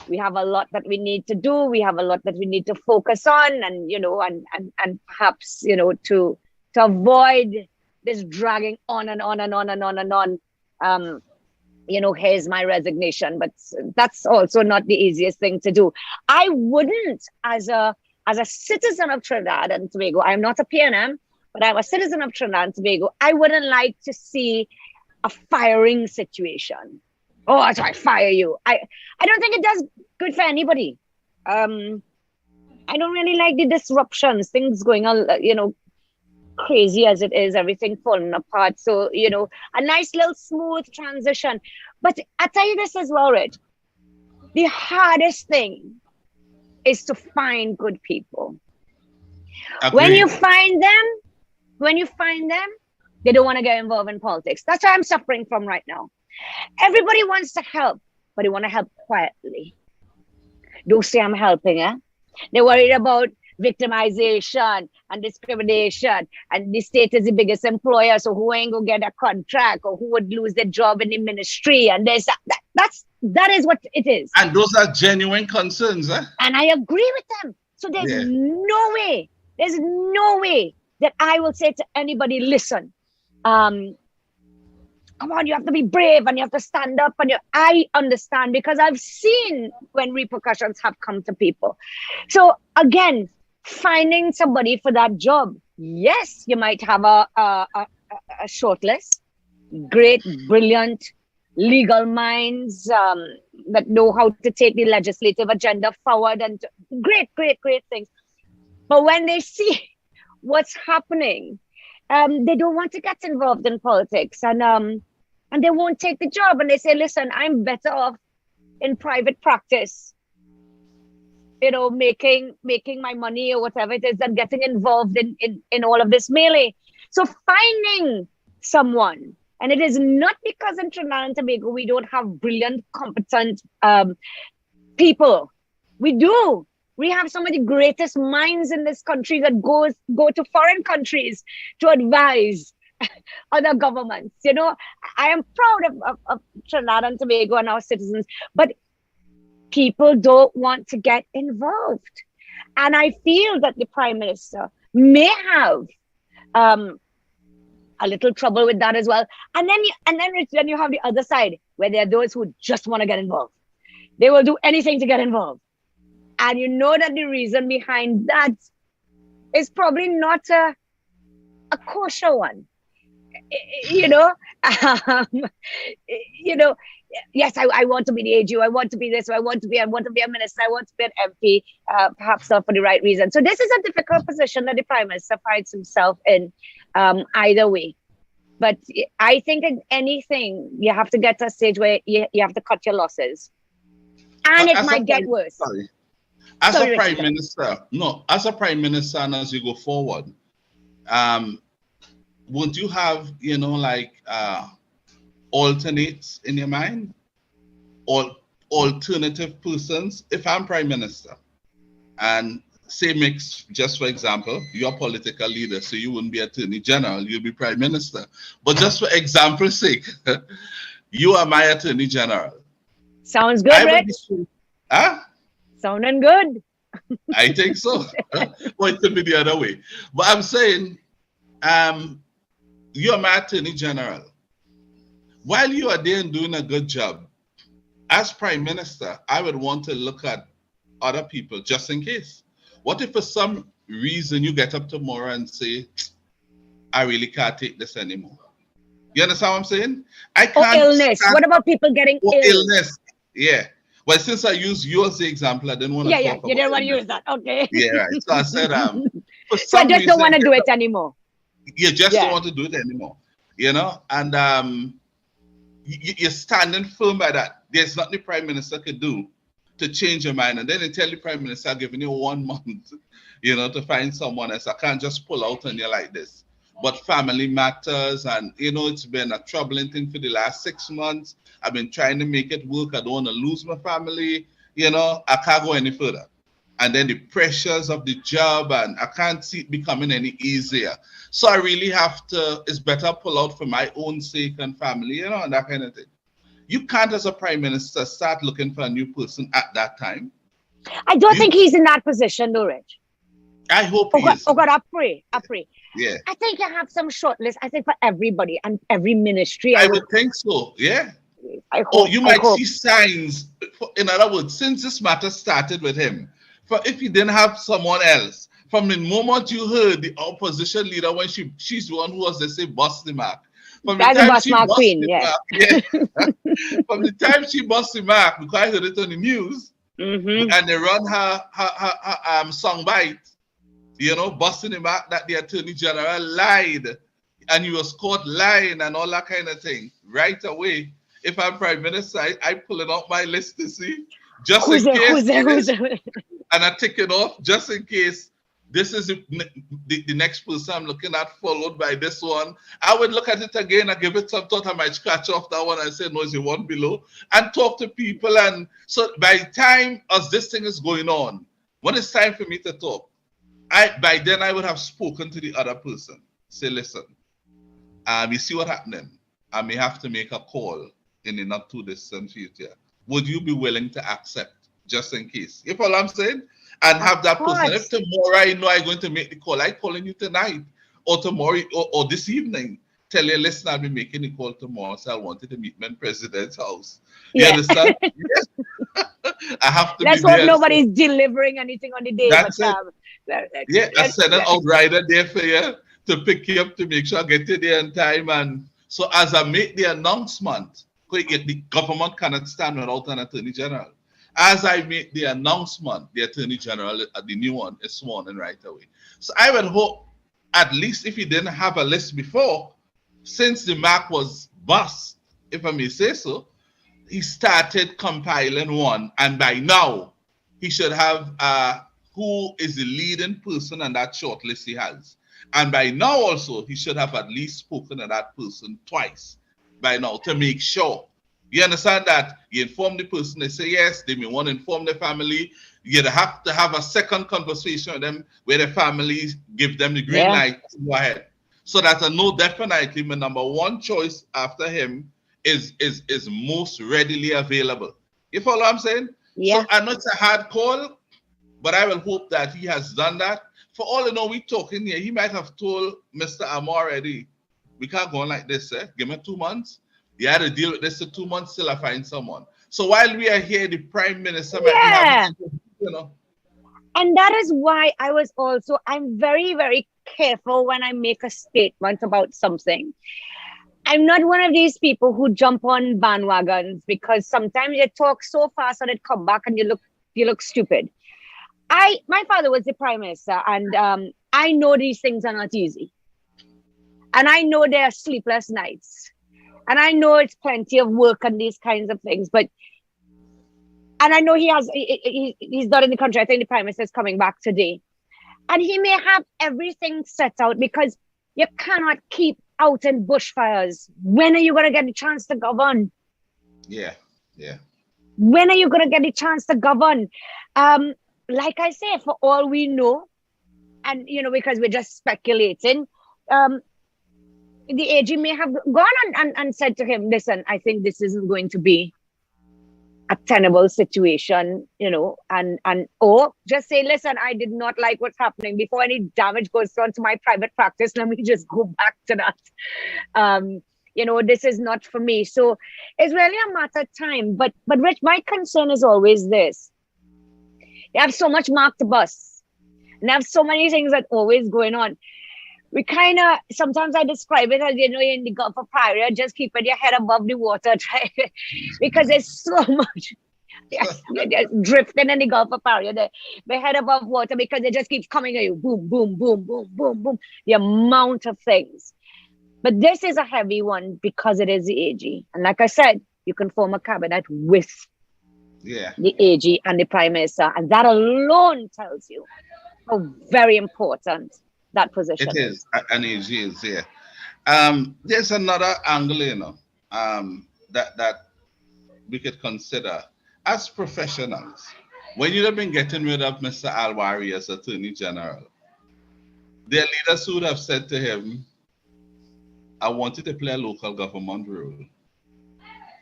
We have a lot that we need to do. We have a lot that we need to focus on, and perhaps, to avoid this dragging on and on and on and on and on. Here's my resignation, but that's also not the easiest thing to do. I wouldn't, as a citizen of Trinidad and Tobago, I'm not a PNM, but I'm a citizen of Trinidad and Tobago. I wouldn't like to see a firing situation. Oh, so I fire you. I don't think it does good for anybody. I don't really like the disruptions, things going on, crazy as it is, everything falling apart. So, a nice little smooth transition. But I tell you this as well, Rich. The hardest thing is to find good people. Agreed. When you find them, they don't want to get involved in politics. That's what I'm suffering from right now. Everybody wants to help, but they want to help quietly. Don't say I'm helping, eh? They're worried about victimization and discrimination, and the state is the biggest employer, so who ain't gonna get a contract, or who would lose their job in the ministry, and that is what it is. And those are genuine concerns, eh? And I agree with them. So there's no way that I will say to anybody, listen, come on, you have to be brave and you have to stand up. And I understand, because I've seen when repercussions have come to people. So again, finding somebody for that job. Yes, you might have a short list. Great, brilliant legal minds that know how to take the legislative agenda forward, and great things. But when they see what's happening, they don't want to get involved in politics, and they won't take the job. And they say, listen, I'm better off in private practice, making my money or whatever it is, than getting involved in all of this melee. So finding someone, and it is not because in Trinidad and Tobago we don't have brilliant, competent people. We do. We have some of the greatest minds in this country that go to foreign countries to advise other governments. You know, I am proud of Trinidad and Tobago and our citizens, but people don't want to get involved. And I feel that the Prime Minister may have a little trouble with that as well. And then you have the other side, where there are those who just want to get involved. They will do anything to get involved. And you know that the reason behind that is probably not a kosher one. You know, yes, I want to be the AGU, I want to be this, I want to be a minister, I want to be an MP, perhaps not for the right reason. So this is a difficult position that the Prime Minister finds himself in, either way. But I think in anything, you have to get to a stage where you have to cut your losses. And it might get worse. As a Prime Minister, and as you go forward, would you have, alternates in your mind, or alternative persons? If I'm Prime Minister, and say mix, just for example, you're a political leader, so you wouldn't be Attorney General, you'll be Prime Minister. But just for example's sake, you are my Attorney General. Sounds good, Rich. Sounding good. I think so. Well, it could be the other way. But I'm saying, you're my Attorney General. While you are there and doing a good job, as Prime Minister, I would want to look at other people just in case. What if for some reason you get up tomorrow and say, I really can't take this anymore? You understand what I'm saying? I can't. Or illness. What about people getting ill? Illness. Yeah. Well, since I used you as the example, I didn't want to talk about you didn't want to use that. Okay. Yeah, right. So I said, so I just don't want to do it anymore. You just don't want to do it anymore. And you're standing firm by that. There's nothing the Prime Minister could do to change your mind. And then they tell the Prime Minister, I'm giving you 1 month, to find someone else. I can't just pull out on you like this. But family matters, and it's been a troubling thing for the last 6 months. I've been trying to make it work. I don't want to lose my family. I can't go any further. And then the pressures of the job, and I can't see it becoming any easier. So I really have to, it's better pull out for my own sake and family, and that kind of thing. You can't, as a Prime Minister, start looking for a new person at that time. I don't think he's in that position, though, Rich. I hope he is. Oh God, I pray. Yeah. I think you have some short list. I think for everybody and every ministry. I would think so. Yeah. I hope. You might see signs. In other words, since this matter started with him, for if he didn't have someone else, from the moment you heard the opposition leader when she's the one who was, they say, bust the mark. That's the bust mark queen. Yeah. From the time she bust the mark, because I heard it on the news, and they run her song bite. Busting him out that the Attorney General lied and he was caught lying and all that kind of thing. Right away, if I'm Prime Minister, I pull it off my list to see. Just in case. And I tick it off just in case this is the next person I'm looking at, followed by this one. I would look at it again and give it some thought. I might scratch off that one and say, no, it's the one below. And talk to people. And so by the time as this thing is going on, when it's time for me to talk, by then I would have spoken to the other person. Say, listen, you see what happening? I may have to make a call in the not too distant future. Would you be willing to accept, just in case? You follow what I'm saying? And have that person. If tomorrow I know I'm going to make the call, I'm calling you tonight or tomorrow or this evening. Tell you, listen, I'll be making the call tomorrow, so I wanted to meet me in President's house. You understand? I have to. Let's hope nobody's delivering anything on the day. That's it. I send an outrider there for you to pick you up to make sure I get you there in time. And so as I make the announcement, the government cannot stand without an Attorney General. As I make the announcement, the Attorney General, the new one, is sworn in right away. So I would hope, at least if he didn't have a list before, since the mark was bust, if I may say so, he started compiling one, and by now he should have who is the leading person on that short list he has. And by now also, he should have at least spoken to that person twice by now to make sure You understand that? You inform the person, they say yes, they may want to inform their family. You have to have a second conversation with them where the families give them the green light to go ahead. So that I know definitely my number one choice after him is most readily available. You follow what I'm saying? Yeah. So I know it's a hard call, but I will hope that he has done that. For all you know, we talking here, he might have told Mr. Amor already, we can't go on like this, eh? Give me 2 months. You had to deal with this for 2 months till I find someone. So while we are here, the Prime Minister might be having, you know. And that is why I'm very, very careful when I make a statement about something. I'm not one of these people who jump on bandwagons, because sometimes you talk so fast and it come back and you look stupid. My father was the Prime Minister, and I know these things are not easy. And I know there are sleepless nights. And I know it's plenty of work and these kinds of things, and I know he's not in the country. I think the Prime Minister is coming back today. And he may have everything set out, because you cannot keep out in bushfires. When are you going to get a chance to govern? Yeah. When are you going to get a chance to govern? Like I say, for all we know, and, because we're just speculating, the AG may have gone and said to him, listen, I think this isn't going to be a tenable situation, or just say, listen, I did not like what's happening. Before any damage goes on to my private practice, let me just go back to that. This is not for me. So it's really a matter of time. But Rich, my concern is always this. You have so much mark to bust, and they have so many things that always going on. We sometimes I describe it as, in the Gulf of Paria, just keeping your head above the water, because there's so much drifting in the Gulf of Paria. The head above water, because it just keeps coming at you, boom, boom, boom, boom, boom, boom. The amount of things. But this is a heavy one because it is the AG. And like I said, you can form a cabinet with the AG and the Prime Minister. And that alone tells you how very important that position it is. An AG is here. There's another angle, that we could consider as professionals. When you have been getting rid of Mr. Alwari as Attorney General, their leaders would have said to him, I wanted to play a local government role,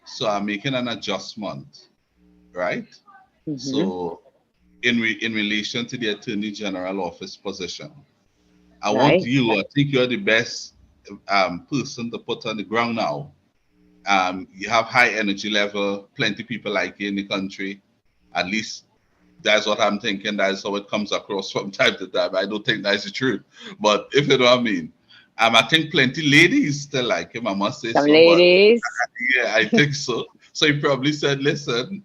so I'm making an adjustment, right? Mm-hmm. So in relation to the Attorney General office position, I want you, I think you're the best person to put on the ground now. You have high energy level, plenty people like you in the country. At least that's what I'm thinking. That's how it comes across from time to time. I don't think that's the truth, but if you know what I mean. I think plenty ladies still like him, I must say. Some ladies. But, I think so. So he probably said, listen,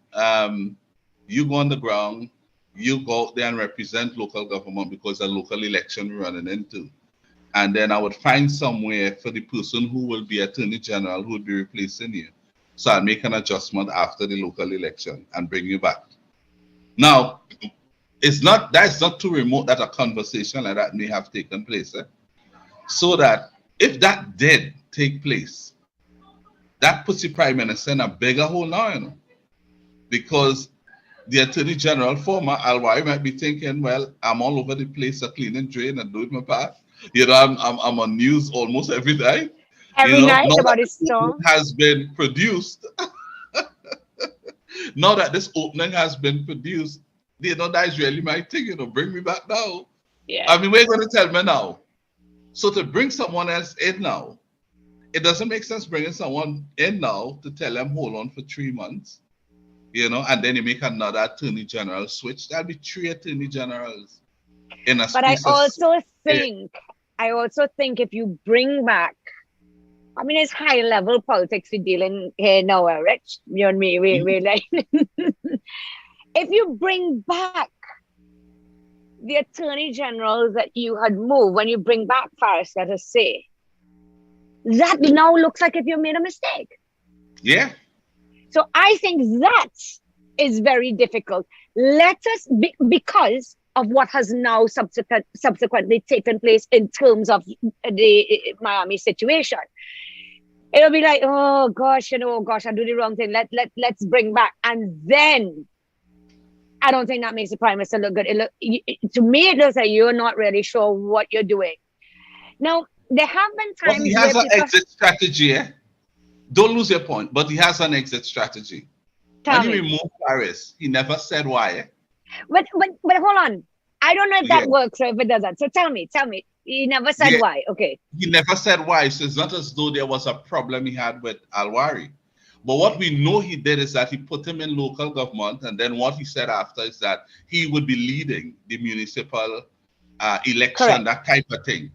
you go on the ground, you go out there and represent local government, because a local election we're running into. And then I would find somewhere for the person who will be Attorney General who would be replacing you. So I'll make an adjustment after the local election and bring you back. Now, that's not too remote that a conversation like that may have taken place. So that if that did take place, that puts the Prime Minister in a bigger hole now, because the Attorney General, former Alwari, might be thinking, well, I'm all over the place, a cleaning drain and doing my part. I'm on news almost every day. Every night about his storm has been produced. Now that this opening has been produced, that is really my thing, bring me back now. Yeah. I mean, we're going to tell me now. So to bring someone else in now, it doesn't make sense bringing someone in now to tell them hold on for 3 months, and then you make another Attorney General switch. That'll be 3 Attorney Generals in a space. But I also think if you bring back, I mean, it's high level politics we're dealing here now, Rich. You and me, we're like, if you bring back the Attorney General that you had moved, when you bring back Faris, let us say, that now looks like if you made a mistake. Yeah. So I think that is very difficult. Because of what has now subsequently taken place in terms of the Miami situation. It'll be like, oh gosh, I do the wrong thing. Let's bring back. And then I don't think that makes the prime minister look good. To me, it looks like you're not really sure what you're doing. Now, there have been But times he has where an people... exit strategy, eh? Don't lose your point, but he has an exit strategy. When he removed Paris, he never said why. Eh? But hold on. I don't know if that works or if it doesn't. So tell me. He never said why. Okay. He never said why. So it's not as though there was a problem he had with Alwari. But what we know he did is that he put him in local government. And then what he said after is that he would be leading the municipal election, correct, that type of thing.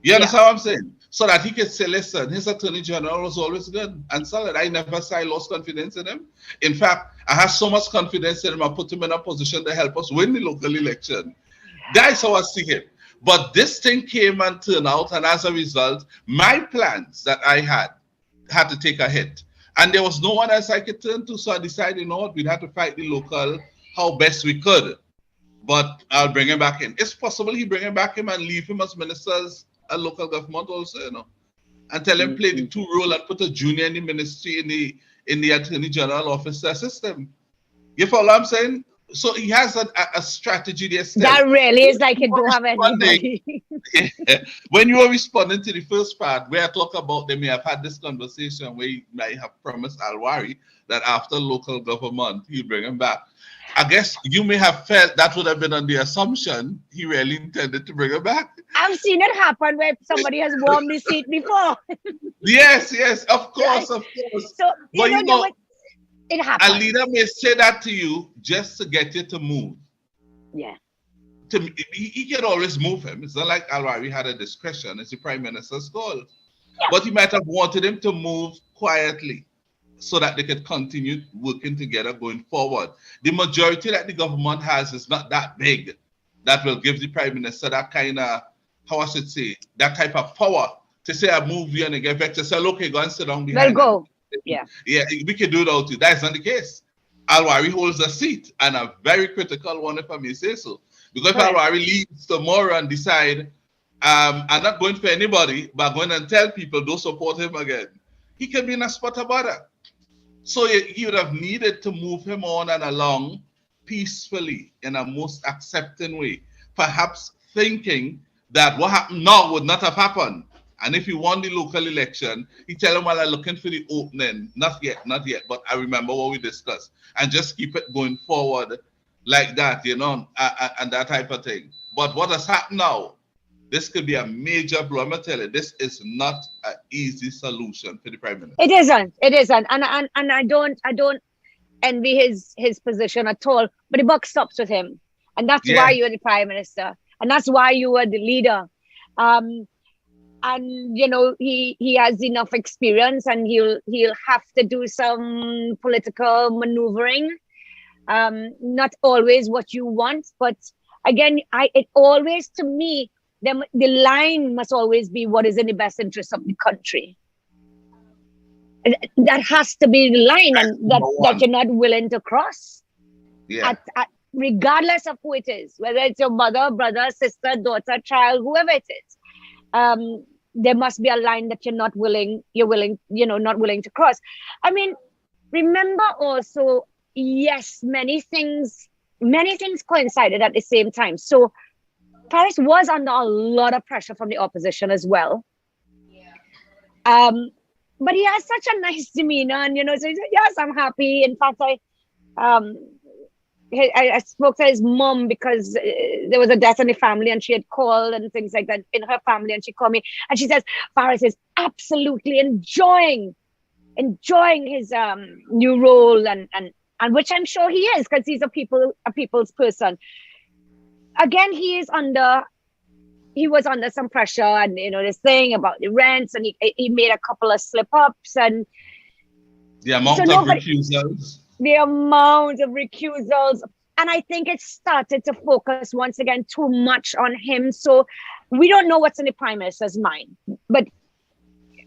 You understand what I'm saying? So that he could say, listen, his attorney general was always good and solid. I never say I lost confidence in him. In fact, I have so much confidence in him, I put him in a position to help us win the local election. That's how I see him. But this thing came and turned out, and as a result, my plans that I had to take a hit. And there was no one else I could turn to, so I decided, you know what, we'd have to fight the local how best we could. But I'll bring him back in. It's possible he bring him back in and leave him as ministers at local government also, you know, and tell him play the two role and put a junior in the ministry in the attorney general office to assist him. You follow what I'm saying? So he has a strategy there. That really is like he don't have anybody. When you were responding to the first part, where I talk about they may have had this conversation where he might have promised Alwari that after local government, he'll bring him back. I guess you may have felt that would have been on the assumption he really intended to bring him back. I've seen it happen where somebody has warmed the seat before. Yes, of course, of course. So, but you know, it happens. A leader may say that to you just to get you to move. Yeah. He can always move him. It's not like Alwari had a discretion. It's the prime minister's call. Yeah. But he might have wanted him to move quietly so that they could continue working together going forward. The majority that the government has is not that big that will give the prime minister that kind of, how I should say, that type of power to say I move you and get back to say, okay, go and sit down behind go. Him. Yeah, we can do that too. That's not the case. Alwari holds a seat, and a very critical one, if I may say so. Because if Alwari leaves tomorrow and decide, I'm not going for anybody, but I'm going to tell people don't support him again, he can be in a spot about it. So he would have needed to move him on and along peacefully in a most accepting way, perhaps thinking that what happened now would not have happened. And if he won the local election, he tell them, well, I'm looking for the opening. Not yet, but I remember what we discussed. And just keep it going forward like that, you know, and that type of thing. But what has happened now, this could be a major blow. I'm going to tell you, this is not an easy solution for the prime minister. It isn't. And I don't envy his position at all. But the buck stops with him. And that's why you're the prime minister. And that's why you are the leader. And you know he has enough experience, and he'll have to do some political maneuvering. Not always what you want, but again, it always, to me, the line must always be what is in the best interest of the country. That has to be the line, and that you're not willing to cross. Yeah. Regardless of who it is, whether it's your mother, brother, sister, daughter, child, whoever it is. There must be a line that you're not willing to cross. I mean, remember also, yes, many things coincided at the same time. So Paris was under a lot of pressure from the opposition as well. But he has such a nice demeanor, and so he said, yes, I'm happy. In fact, I spoke to his mom because there was a death in the family, and she had called and things like that in her family, and she called me and she says Faris is absolutely enjoying his new role, and which I'm sure he is, because he's a people's person. Again, he was under some pressure, and this thing about the rents, and he made a couple of slip-ups, and the amount of refusals. The amount of recusals. And I think it started to focus once again too much on him. So we don't know what's in the prime minister's mind. But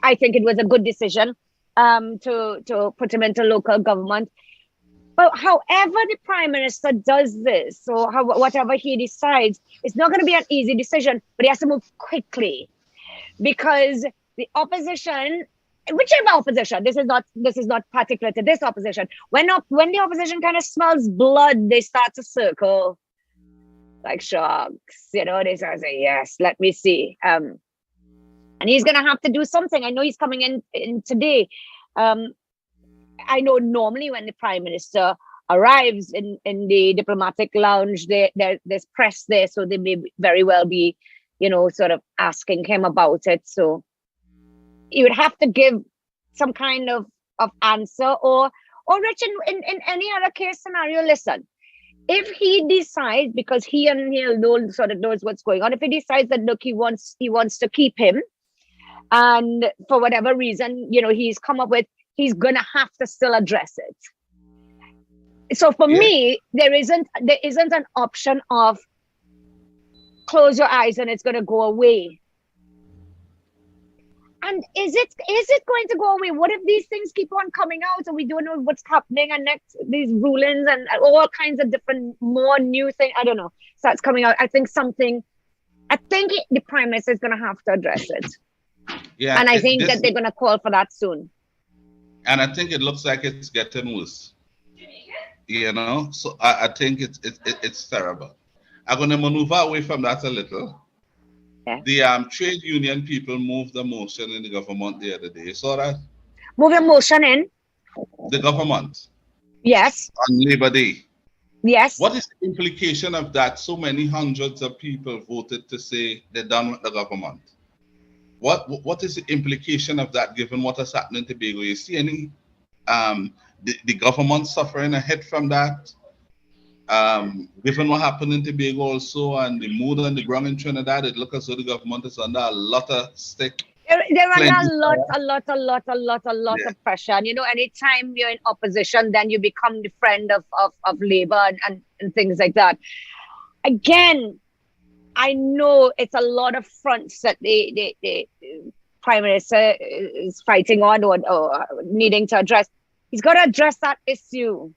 I think it was a good decision to put him into local government. But however the prime minister does this, or whatever he decides, it's not going to be an easy decision, but he has to move quickly. Because the opposition whichever opposition, this is not particular to this opposition. When the opposition kind of smells blood, they start to circle like sharks. They start to say, yes, let me see. And he's gonna have to do something. I know he's coming in today. I know normally when the Prime Minister arrives in the diplomatic lounge, there's press there, so they may very well be, sort of asking him about it. So you would have to give some kind of answer, or Rich, in any other case scenario, listen, if he decides, because he knows what's going on, if he decides that, look, he wants to keep him, and for whatever reason, he's come up with, he's gonna have to still address it. So for me, there isn't an option of close your eyes and it's gonna go away. And is it going to go away? What if these things keep on coming out and we don't know what's happening, and next these rulings and all kinds of different more new things, I don't know, starts coming out? I think the Prime Minister is going to have to address it. Yeah, and I think that they're going to call for that soon. And I think it looks like it's getting worse. So I think it's terrible. I'm going to maneuver away from that a little. Yeah. The trade union people moved a motion in the government the other day. You saw that? Move a motion in? The government. Yes. On Labor Day. Yes. What is the implication of that? So many hundreds of people voted to say they're done with the government. What is the implication of that, given what has happened in Tobago? You see any the government suffering a hit from that? Given what happened in Tobago also, and the mood on the ground in Trinidad, it looks as though the government is under a lot of stick. They're under a lot of pressure. And anytime you're in opposition, then you become the friend of Labour and things like that. Again, I know it's a lot of fronts that the Prime Minister is fighting on or needing to address. He's got to address that issue.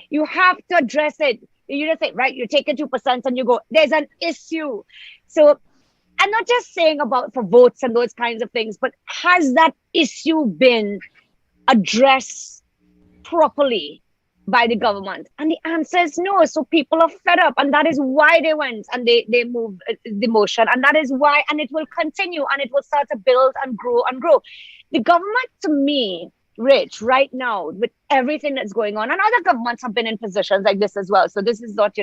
You have to address it. You just say, right, you take it 2% and you go, there's an issue. So I'm not just saying about for votes and those kinds of things, but has that issue been addressed properly by the government? And the answer is no. So people are fed up, and that is why they went and they moved the motion, and that is why, and it will continue, and it will start to build and grow and grow. The government, to me, Rich, right now, with everything that's going on, and other governments have been in positions like this as well, so this is not,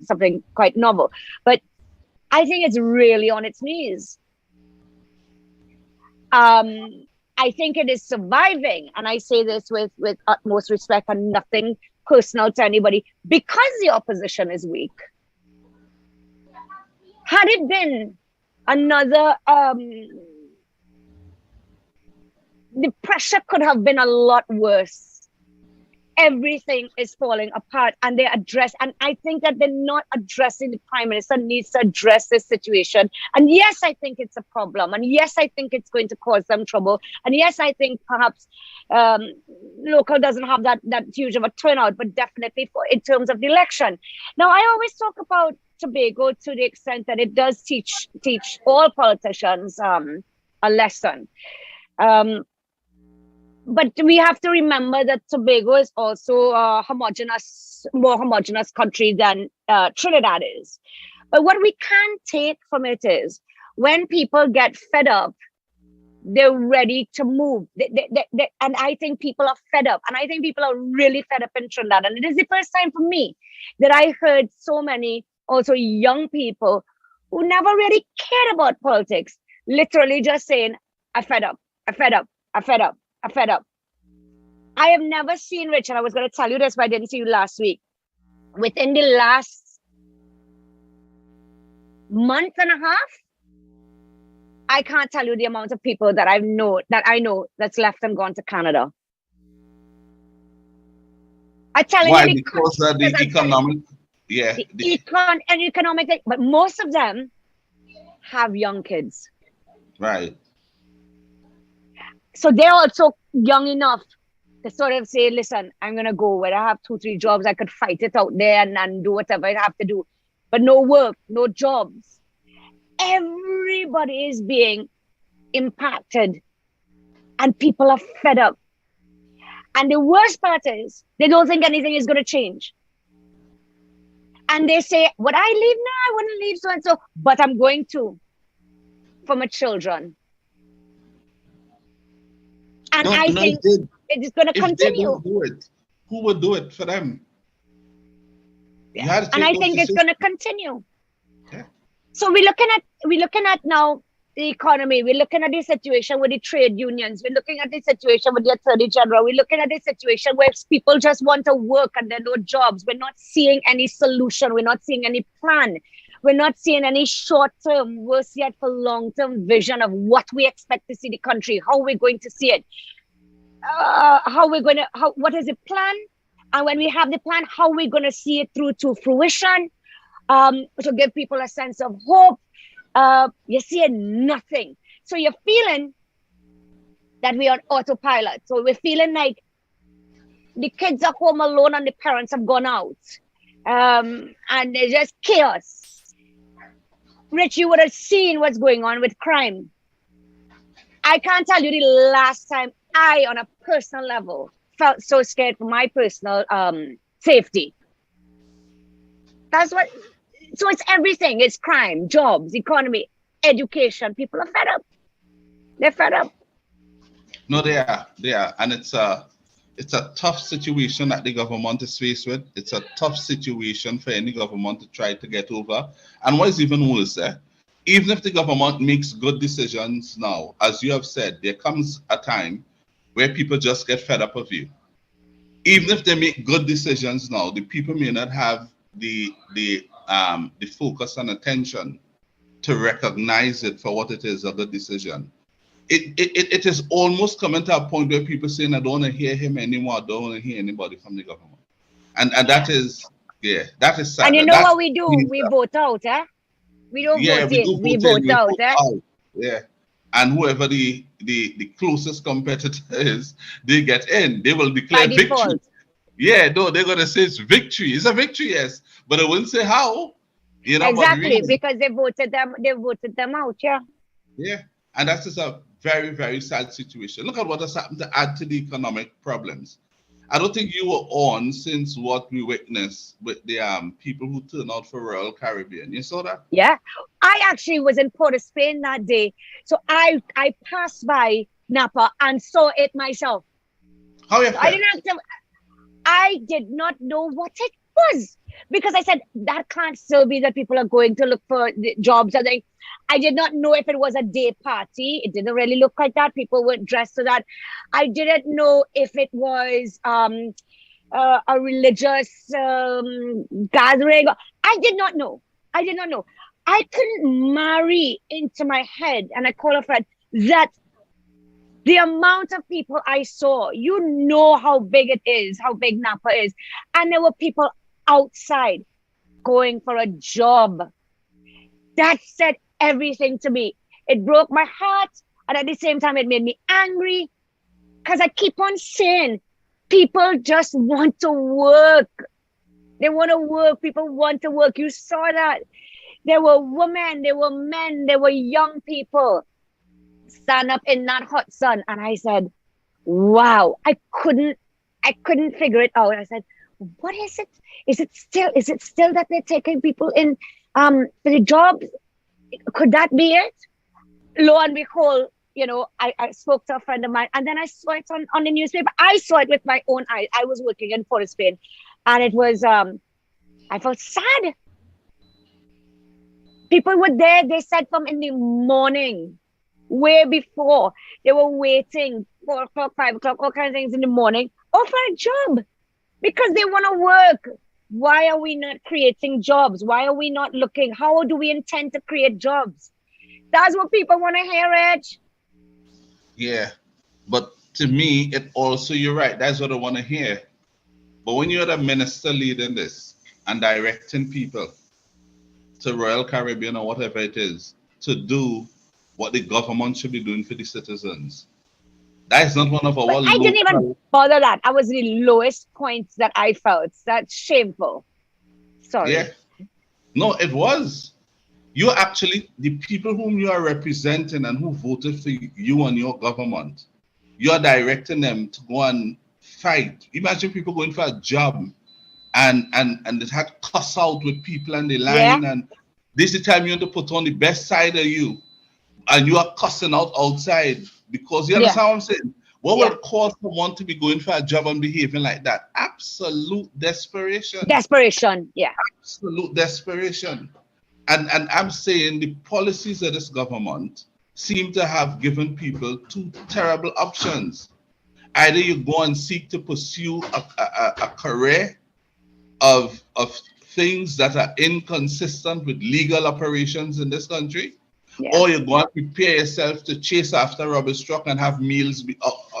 something quite novel, but I think it's really on its knees. I think it is surviving, and I say this with utmost respect and nothing personal to anybody, because the opposition is weak. Had it been another, the pressure could have been a lot worse. Everything is falling apart, and they address, and I think that they're not addressing. The Prime Minister needs to address this situation. And yes, I think it's a problem, and yes, I think it's going to cause them trouble, and yes, I think perhaps local doesn't have that huge of a turnout, but definitely in terms of the election. Now, I always talk about Tobago to the extent that it does teach all politicians a lesson. But we have to remember that Tobago is also a more homogeneous country than Trinidad is. But what we can take from it is, when people get fed up, they're ready to move. And I think people are fed up. And I think people are really fed up in Trinidad. And it is the first time for me that I heard so many also young people who never really cared about politics, literally just saying, I'm fed up, I'm fed up, I'm fed up. I'm fed up. I have never seen, Rich, and I was going to tell you this, but I didn't see you last week. Within the last month and a half, I can't tell you the amount of people that I know that's left and gone to Canada. I tell you, because of the economic, economic thing, but most of them have young kids. Right. So they're also young enough to sort of say, listen, I'm going to go where I have 2-3 jobs. I could fight it out there and do whatever I have to do. But no work, no jobs. Everybody is being impacted. And people are fed up. And the worst part is they don't think anything is going to change. And they say, would I leave? No, I wouldn't leave so and so, but I'm going to for my children. And I think it is going to continue. If they don't do it, who would do it for them? Yeah. And I think it's going to continue. Yeah. So we're looking at now the economy. We're looking at the situation with the trade unions. We're looking at the situation with the Attorney General. We're looking at the situation where people just want to work and there are no jobs. We're not seeing any solution. We're not seeing any plan. We're not seeing any short-term, worse yet for long-term vision of what we expect to see the country, how we're going to see it, what is the plan? And when we have the plan, how we're going to see it through to fruition, to give people a sense of hope. You're seeing nothing. So you're feeling that we're on autopilot. So we're feeling like the kids are home alone and the parents have gone out. And there's just chaos. Rich, you would have seen what's going on with crime. I can't tell you the last time I, on a personal level, felt so scared for my personal safety. That's what. So it's everything. It's crime, jobs, economy, education. People are fed up. They're fed up. No, they are. And it's a tough situation that the government is faced with. It's a tough situation for any government to try to get over. And what is even worse, even if the government makes good decisions now, as you have said, there comes a time where people just get fed up of you. Even if they make good decisions now, the people may not have the focus and attention to recognize it for what it is, a good decision. It is almost coming to a point where people saying, I don't want to hear him anymore. I don't want to hear anybody from the government. And that is sad. And you know what we do? We vote out, We don't vote in. We vote out, Yeah. And whoever the closest competitor is, they get in. They will declare victory. Default. Yeah, no, they're going to say it's victory. It's a victory, yes. But they wouldn't say how. You know, exactly, because they voted them out, yeah. Yeah. And that's just a very, very sad situation. Look at what has happened to add to the economic problems. I don't think you were on since what we witnessed with the people who turned out for Royal Caribbean. You saw that? Yeah. I actually was in Port of Spain that day. So I passed by Napa and saw it myself. How you I did not know what it was. Because I said, that can't still be that people are going to look for jobs. I did not know if it was a day party. It didn't really look like that. People weren't dressed to that. I didn't know if it was a religious gathering. I did not know. I couldn't marry into my head, and I call a friend, that the amount of people I saw, you know how big it is, how big Napa is. And there were people outside going for a job. That said everything to me. It broke my heart, and at the same time it made me angry, because I keep on saying people just want to work. They want to work. People want to work. You saw that. There were women, there were men, there were young people stand up in that hot sun, and I said, wow, I couldn't figure it out. I said, what is it? Is it still that they're taking people in for the jobs? Could that be it? Lo and behold, I spoke to a friend of mine, and then I saw it on the newspaper. I saw it with my own eyes. I was working in Port of Spain, and it was, I felt sad. People were there, they said, from in the morning, way before. They were waiting, 4 o'clock, 5 o'clock, all kinds of things in the morning, for a job, because they want to work. Why are we not creating jobs? Why are we not looking? How do we intend to create jobs? That's what people want to hear, Edge. Yeah, but to me, it also, you're right, that's what I want to hear. But when you're the minister leading this and directing people to Royal Caribbean or whatever it is, to do what the government should be doing for the citizens, that is not one of our local... I didn't even bother that. I was the lowest points that I felt. That's shameful. Sorry. Yeah. No, it was. You actually, the people whom you are representing and who voted for you and your government, you're directing them to go and fight. Imagine people going for a job and it had cuss out with people and the line, and this is the time you want to put on the best side of you, and you are cussing out outside because you understand what I'm saying? What would cause someone to be going for a job and behaving like that? Absolute desperation. Desperation, yeah. Absolute desperation. And I'm saying the policies of this government seem to have given people two terrible options. Either you go and seek to pursue a career of things that are inconsistent with legal operations in this country, or you go and prepare yourself to chase after a rubbish truck and have meals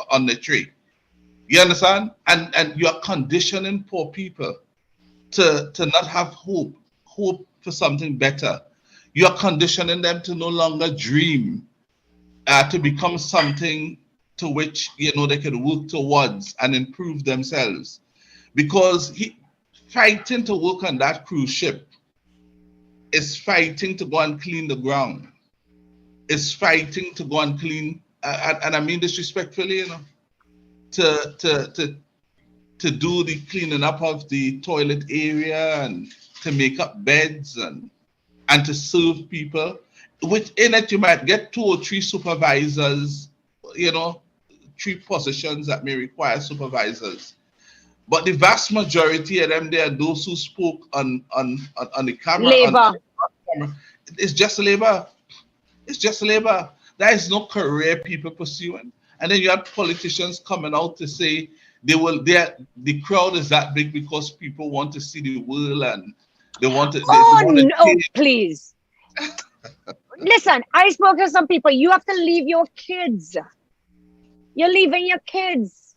on the tree. You understand? And you're conditioning poor people to not have hope for something better. You're conditioning them to no longer dream, to become something to which they can work towards and improve themselves. Because fighting to work on that cruise ship is fighting to go and clean the ground. It's fighting to go and clean, and I mean disrespectfully, to do the cleaning up of the toilet area and to make up beds and to serve people. Within it, you might get 2 or 3 supervisors, 3 positions that may require supervisors. But the vast majority of them, they are those who spoke on the camera. Labor. It's just labor. It's just labor. There is no career people pursuing. And then you have politicians coming out to say the crowd is that big because people want to see the world and they want to. Please. Listen, I spoke to some people. You have to leave your kids. You're leaving your kids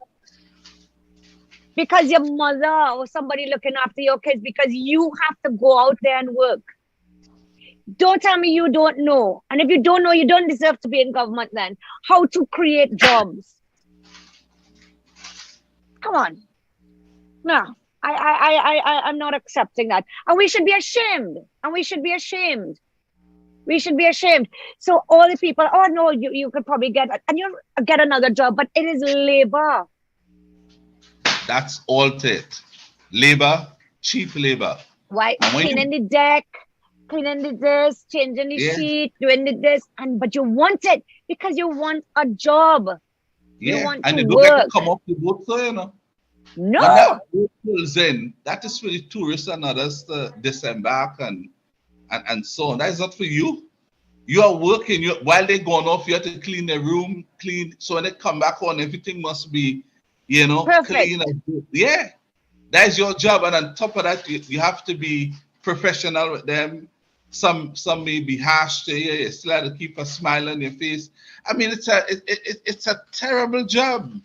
because your mother or somebody looking after your kids, because you have to go out there and work. Don't tell me you don't know. And if you don't know, you don't deserve to be in government then. How to create jobs. Come on. No, I'm not accepting that. And we should be ashamed. We should be ashamed. So all the people, oh no, you could probably get another job, but it is labor. That's all it. Labor, cheap labor. Why? Cleaning the deck, cleaning the this, changing the sheet, doing this, but you want it because you want a job. Yeah, you want and to they don't work. get to come up with both, No. When that boat pulls in, that is for the tourists and others to disembark and so on. That is not for you. You are working. While they're gone off, you have to clean the room, so when they come back on, everything must be, perfect. clean. Yeah, that is your job. And on top of that, you have to be professional with them. Some may be harsh to you. You still have to keep a smile on your face. I mean, it's a terrible job.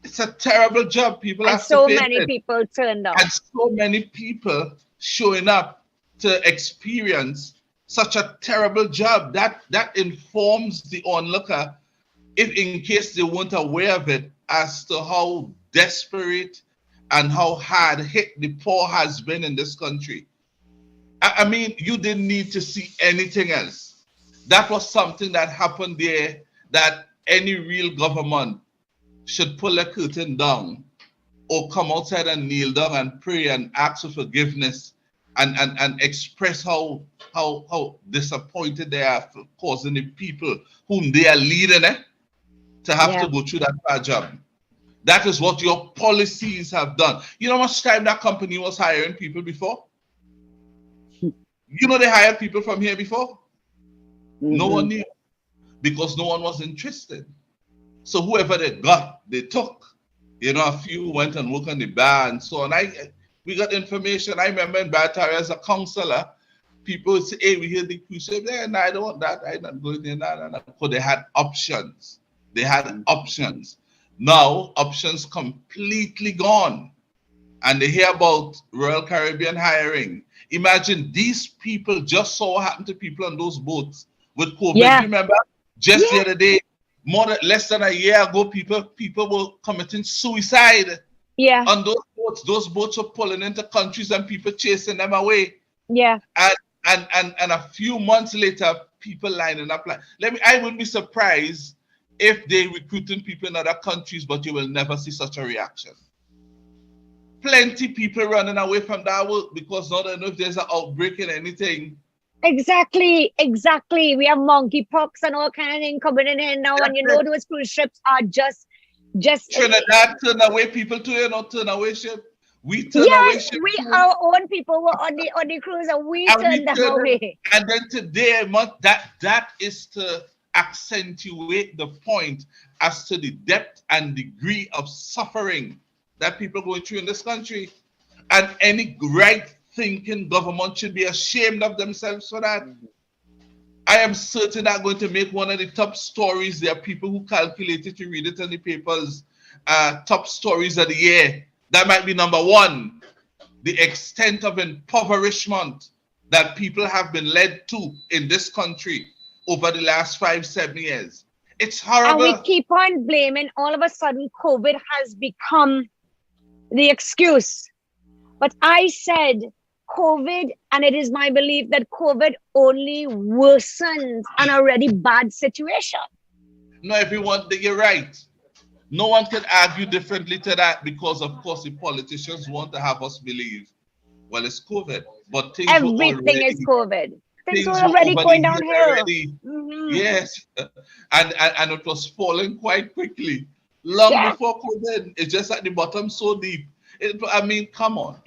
It's a terrible job. People have so to pay many it. people turned up. And so many people showing up to experience such a terrible job. That informs the onlooker, if in case they weren't aware of it, as to how desperate and how hard hit the poor has been in this country. I mean, you didn't need to see anything else. That was something that happened there that any real government should pull a curtain down or come outside and kneel down and pray and ask for forgiveness and express how disappointed they are for causing the people whom they are leading to have to go through that bad job. That is what your policies have done. You know how much time that company was hiring people before? They hired people from here before? No one knew, because no one was interested. So whoever they got, they took. A few went and worked on the bar and so on. We got information. I remember in Batari as a counselor, people would say, hey, we hear the crew say, no, I don't want that. I'm not going there. Because they had options. Now, options completely gone. And they hear about Royal Caribbean hiring. Imagine these people just saw what happened to people on those boats with COVID. Yeah. Remember? Just the other day, less than a year ago, people were committing suicide. Yeah. On those boats. Those boats were pulling into countries and people chasing them away. Yeah. And a few months later, people lining up. I wouldn't be surprised if they recruiting people in other countries, but you will never see such a reaction. Plenty people running away from that work because now they know if there's an outbreak in anything. Exactly. We have monkeypox and all kind of thing coming in now, and those cruise ships are just Trinidad turn away people to turn away ship. We turn away ship. Our own people were on the cruise and we turned them away. And then today, that is to accentuate the point as to the depth and degree of suffering that people are going through in this country. And any right-thinking government should be ashamed of themselves for that. I am certain that going to make one of the top stories. There are people who calculated to read it in the papers. Top stories of the year. That might be number one. The extent of impoverishment that people have been led to in this country over the last 5-7 years. It's horrible. And we keep on blaming. All of a sudden, COVID has become the excuse. But I said COVID, and it is my belief that COVID only worsens an already bad situation. No, everyone, you're right. No one can argue differently to that because, of course, the politicians want to have us believe, well, it's COVID. But things everything is COVID. Things were already going downhill. Yes. And it was falling quite quickly. Long before COVID. It's just at the bottom so deep. I mean, come on.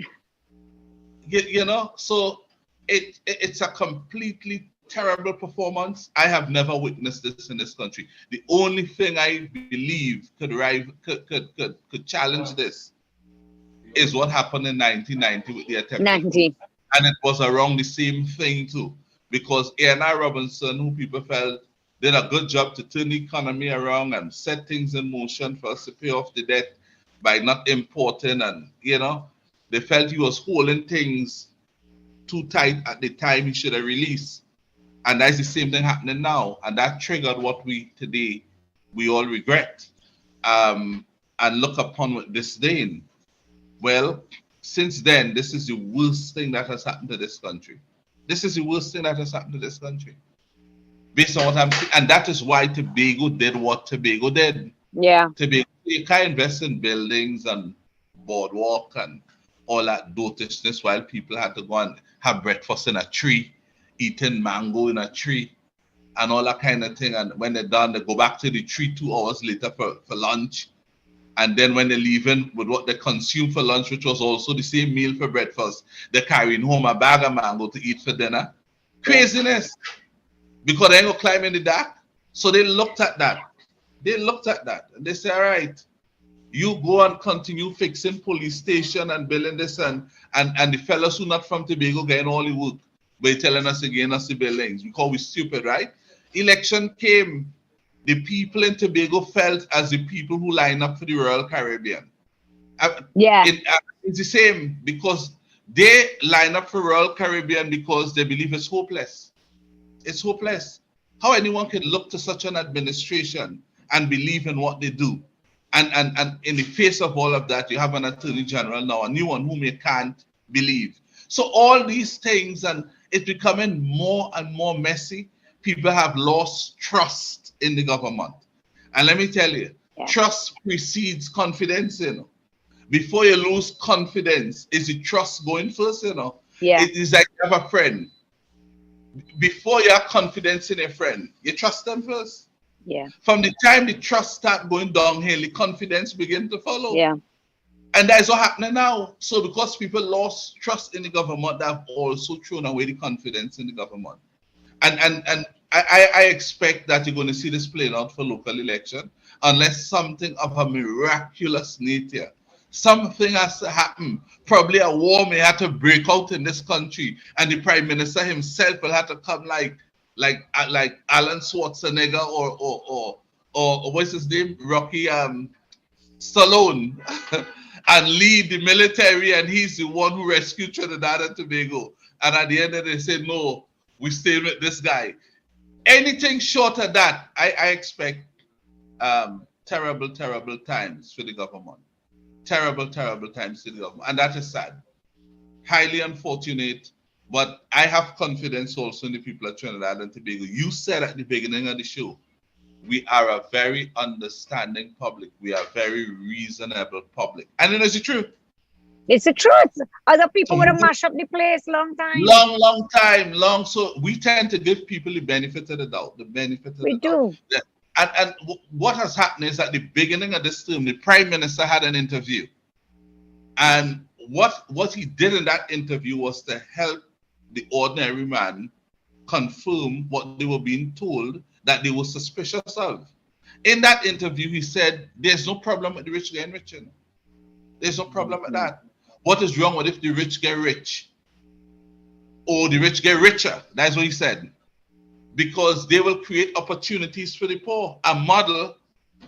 You know, so it's a completely terrible performance. I have never witnessed this in this country. The only thing I believe could challenge this is what happened in 1990 with the attempt. 90. And it was around the same thing too, because A&I Robinson, who people felt did a good job to turn the economy around and set things in motion for us to pay off the debt by not importing, and they felt he was holding things too tight at the time he should have released. And that's the same thing happening now. And that triggered what we all regret and look upon with disdain. Well, since then, this is the worst thing that has happened to this country. This is the worst thing that has happened to this country. Based on what I'm seeing. And that is why Tobago did what Tobago did. Yeah. Tobago, you can't invest in buildings and boardwalk and all that dotishness while people had to go and have breakfast in a tree, eating mango in a tree, and all that kind of thing. And when they're done, they go back to the tree 2 hours later for lunch. And then when they're leaving with what they consume for lunch, which was also the same meal for breakfast, they're carrying home a bag of mango to eat for dinner. Craziness. Because they ain't gonna climb in the dark. So they looked at that. And they said, all right, you go and continue fixing police station and building this and the fellas who not from Tobago getting all the work. But you're telling us again us the buildings because we're stupid, right? Election came. The people in Tobago felt as the people who line up for the Royal Caribbean. It's the same because they line up for Royal Caribbean because they believe it's hopeless. It's hopeless. How anyone can look to such an administration and believe in what they do. And in the face of all of that, you have an attorney general now, a new one whom you can't believe. So all these things, and it's becoming more and more messy. People have lost trust in the government. And let me tell you, trust precedes confidence, Before you lose confidence, is the trust going first, Yeah. It is like you have a friend. Before you have confidence in a friend, you trust them first. Yeah. From the time the trust start going downhill, the confidence begin to follow. Yeah. And that's what happening now. So because people lost trust in the government, they've also thrown away the confidence in the government. And I expect that you're going to see this playing out for local election unless something of a miraculous nature. Something has to happen. Probably a war may have to break out in this country, and the Prime Minister himself will have to come like Alan Schwarzenegger or what's his name? Rocky Stallone and lead the military, and he's the one who rescued Trinidad and Tobago. And at the end of the day, say, no, we stay with this guy. Anything short of that, I expect terrible, terrible times for the government. Terrible, terrible times for the government. And that is sad. Highly unfortunate. But I have confidence also in the people of Trinidad and Tobago. You said at the beginning of the show we are a very understanding public. We are very reasonable public. And it is the truth. It's the truth. Other people So would have mashed up the place long time. long time. So we tend to give people the benefit of the doubt. The benefit of We the doubt. do. And what has happened is at the beginning of this term, the Prime Minister had an interview. And what he did in that interview was to help the ordinary man confirm what they were being told that they were suspicious of. In that interview, he said, there's no problem with the rich getting richer. There's no problem with that. What is wrong with if the rich get rich? Or the rich get richer? That's what he said. Because they will create opportunities for the poor. A model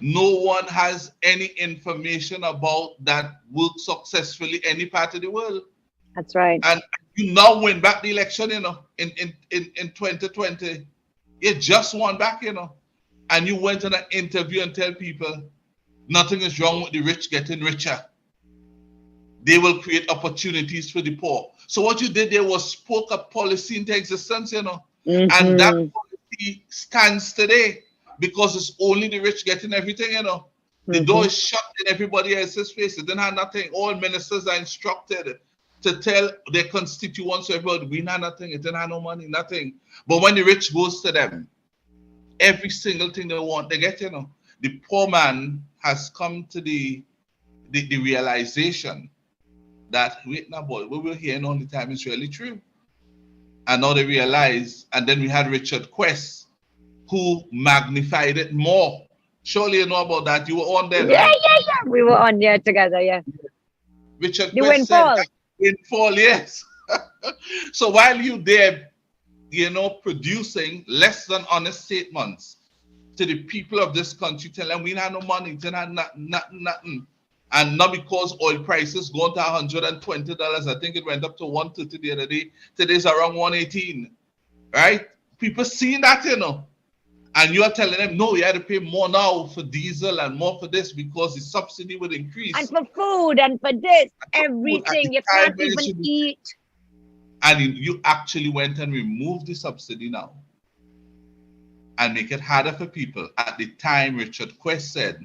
no one has any information about that works successfully any part of the world. That's right. And you now win back the election, in 2020. You just won back, and you went in an interview and tell people nothing is wrong with the rich getting richer. They will create opportunities for the poor. So what you did there was spoke a policy into existence, and that policy stands today because it's only the rich getting everything, The door is shut in everybody else's face. It didn't have nothing. All ministers are instructed to tell their constituents, everybody, we have nothing, it didn't have no money, nothing. But when the rich goes to them, every single thing they want, they get, The poor man has come to the realization that, wait now, boy, what we're hearing all the time is really true. And now they realize, and then we had Richard Quest, who magnified it more. Surely you know about that. You were on there, yeah, right? Yeah. We were on there together, yeah. Richard The Quest windfall. said, windfall, yes. So while you there, producing less than honest statements to the people of this country, telling them we have no money, we have nothing. And not because oil prices going to $120. I think it went up to $130 the other day. Today's around 118, right? People seeing that, and you are telling them, no, you have to pay more now for diesel and more for this because the subsidy would increase. And for food and for this, everything. You can't even eat. And you actually went and removed the subsidy now and make it harder for people. At the time, Richard Quest said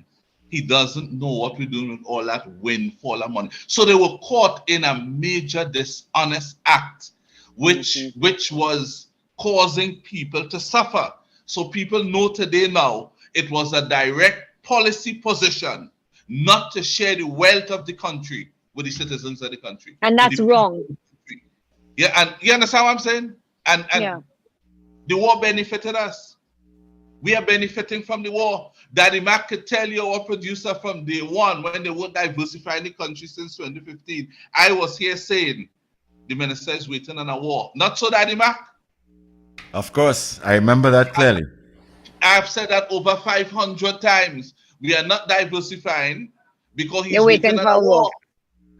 he doesn't know what we're doing with all that windfall of money. So they were caught in a major dishonest act, which was causing people to suffer. So people know today now it was a direct policy position not to share the wealth of the country with the citizens of the country. And that's wrong. Yeah, and you understand what I'm saying? And the war benefited us. We are benefiting from the war. Daddy Mac could tell you, our producer, from day one, when they were diversifying the country since 2015, I was here saying the minister is waiting on a war. Not so, Daddy Mac? Of course, I remember that clearly. I've said that over 500 times. We are not diversifying because he's waiting on for a a war.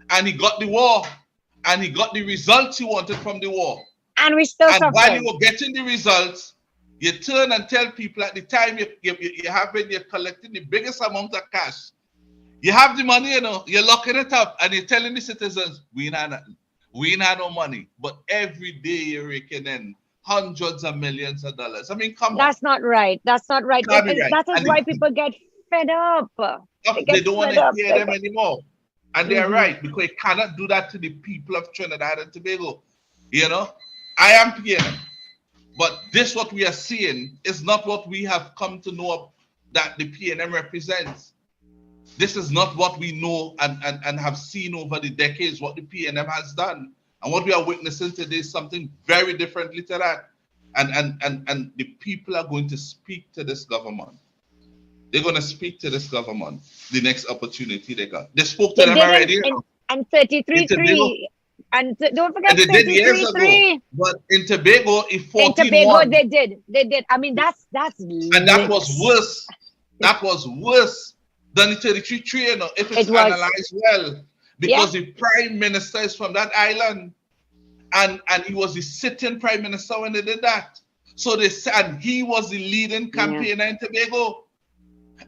And he got the war. And he got the results he wanted from the war. And we still And while suffering. you were getting the results, you turn and tell people at the time you're collecting the biggest amount of cash. You have the money, you're locking it up, and you're telling the citizens, we ain't had no money. But every day you're raking in hundreds of millions of dollars. I mean, come on. That's not right. That's not right. Can't be right. That is why people get fed up. They don't want to hear them anymore. And they're right, because you cannot do that to the people of Trinidad and Tobago. I am PNM. But this, what we are seeing, is not what we have come to know that the PNM represents. This is not what we know and have seen over the decades, what the PNM has done. And what we are witnessing today is something very differently to that. And the people are going to speak to this government. They're going to speak to this government the next opportunity they got. They spoke to them already. And 33-3. And don't forget 33-3. But in Tobago, if 14-1. In Tobago, they did. I mean, that's and that was worse. That was worse than the 33-3, if it's analyzed well. Because the prime minister is from that island. And he was the sitting prime minister when they did that. So they said he was the leading campaigner in Tobago.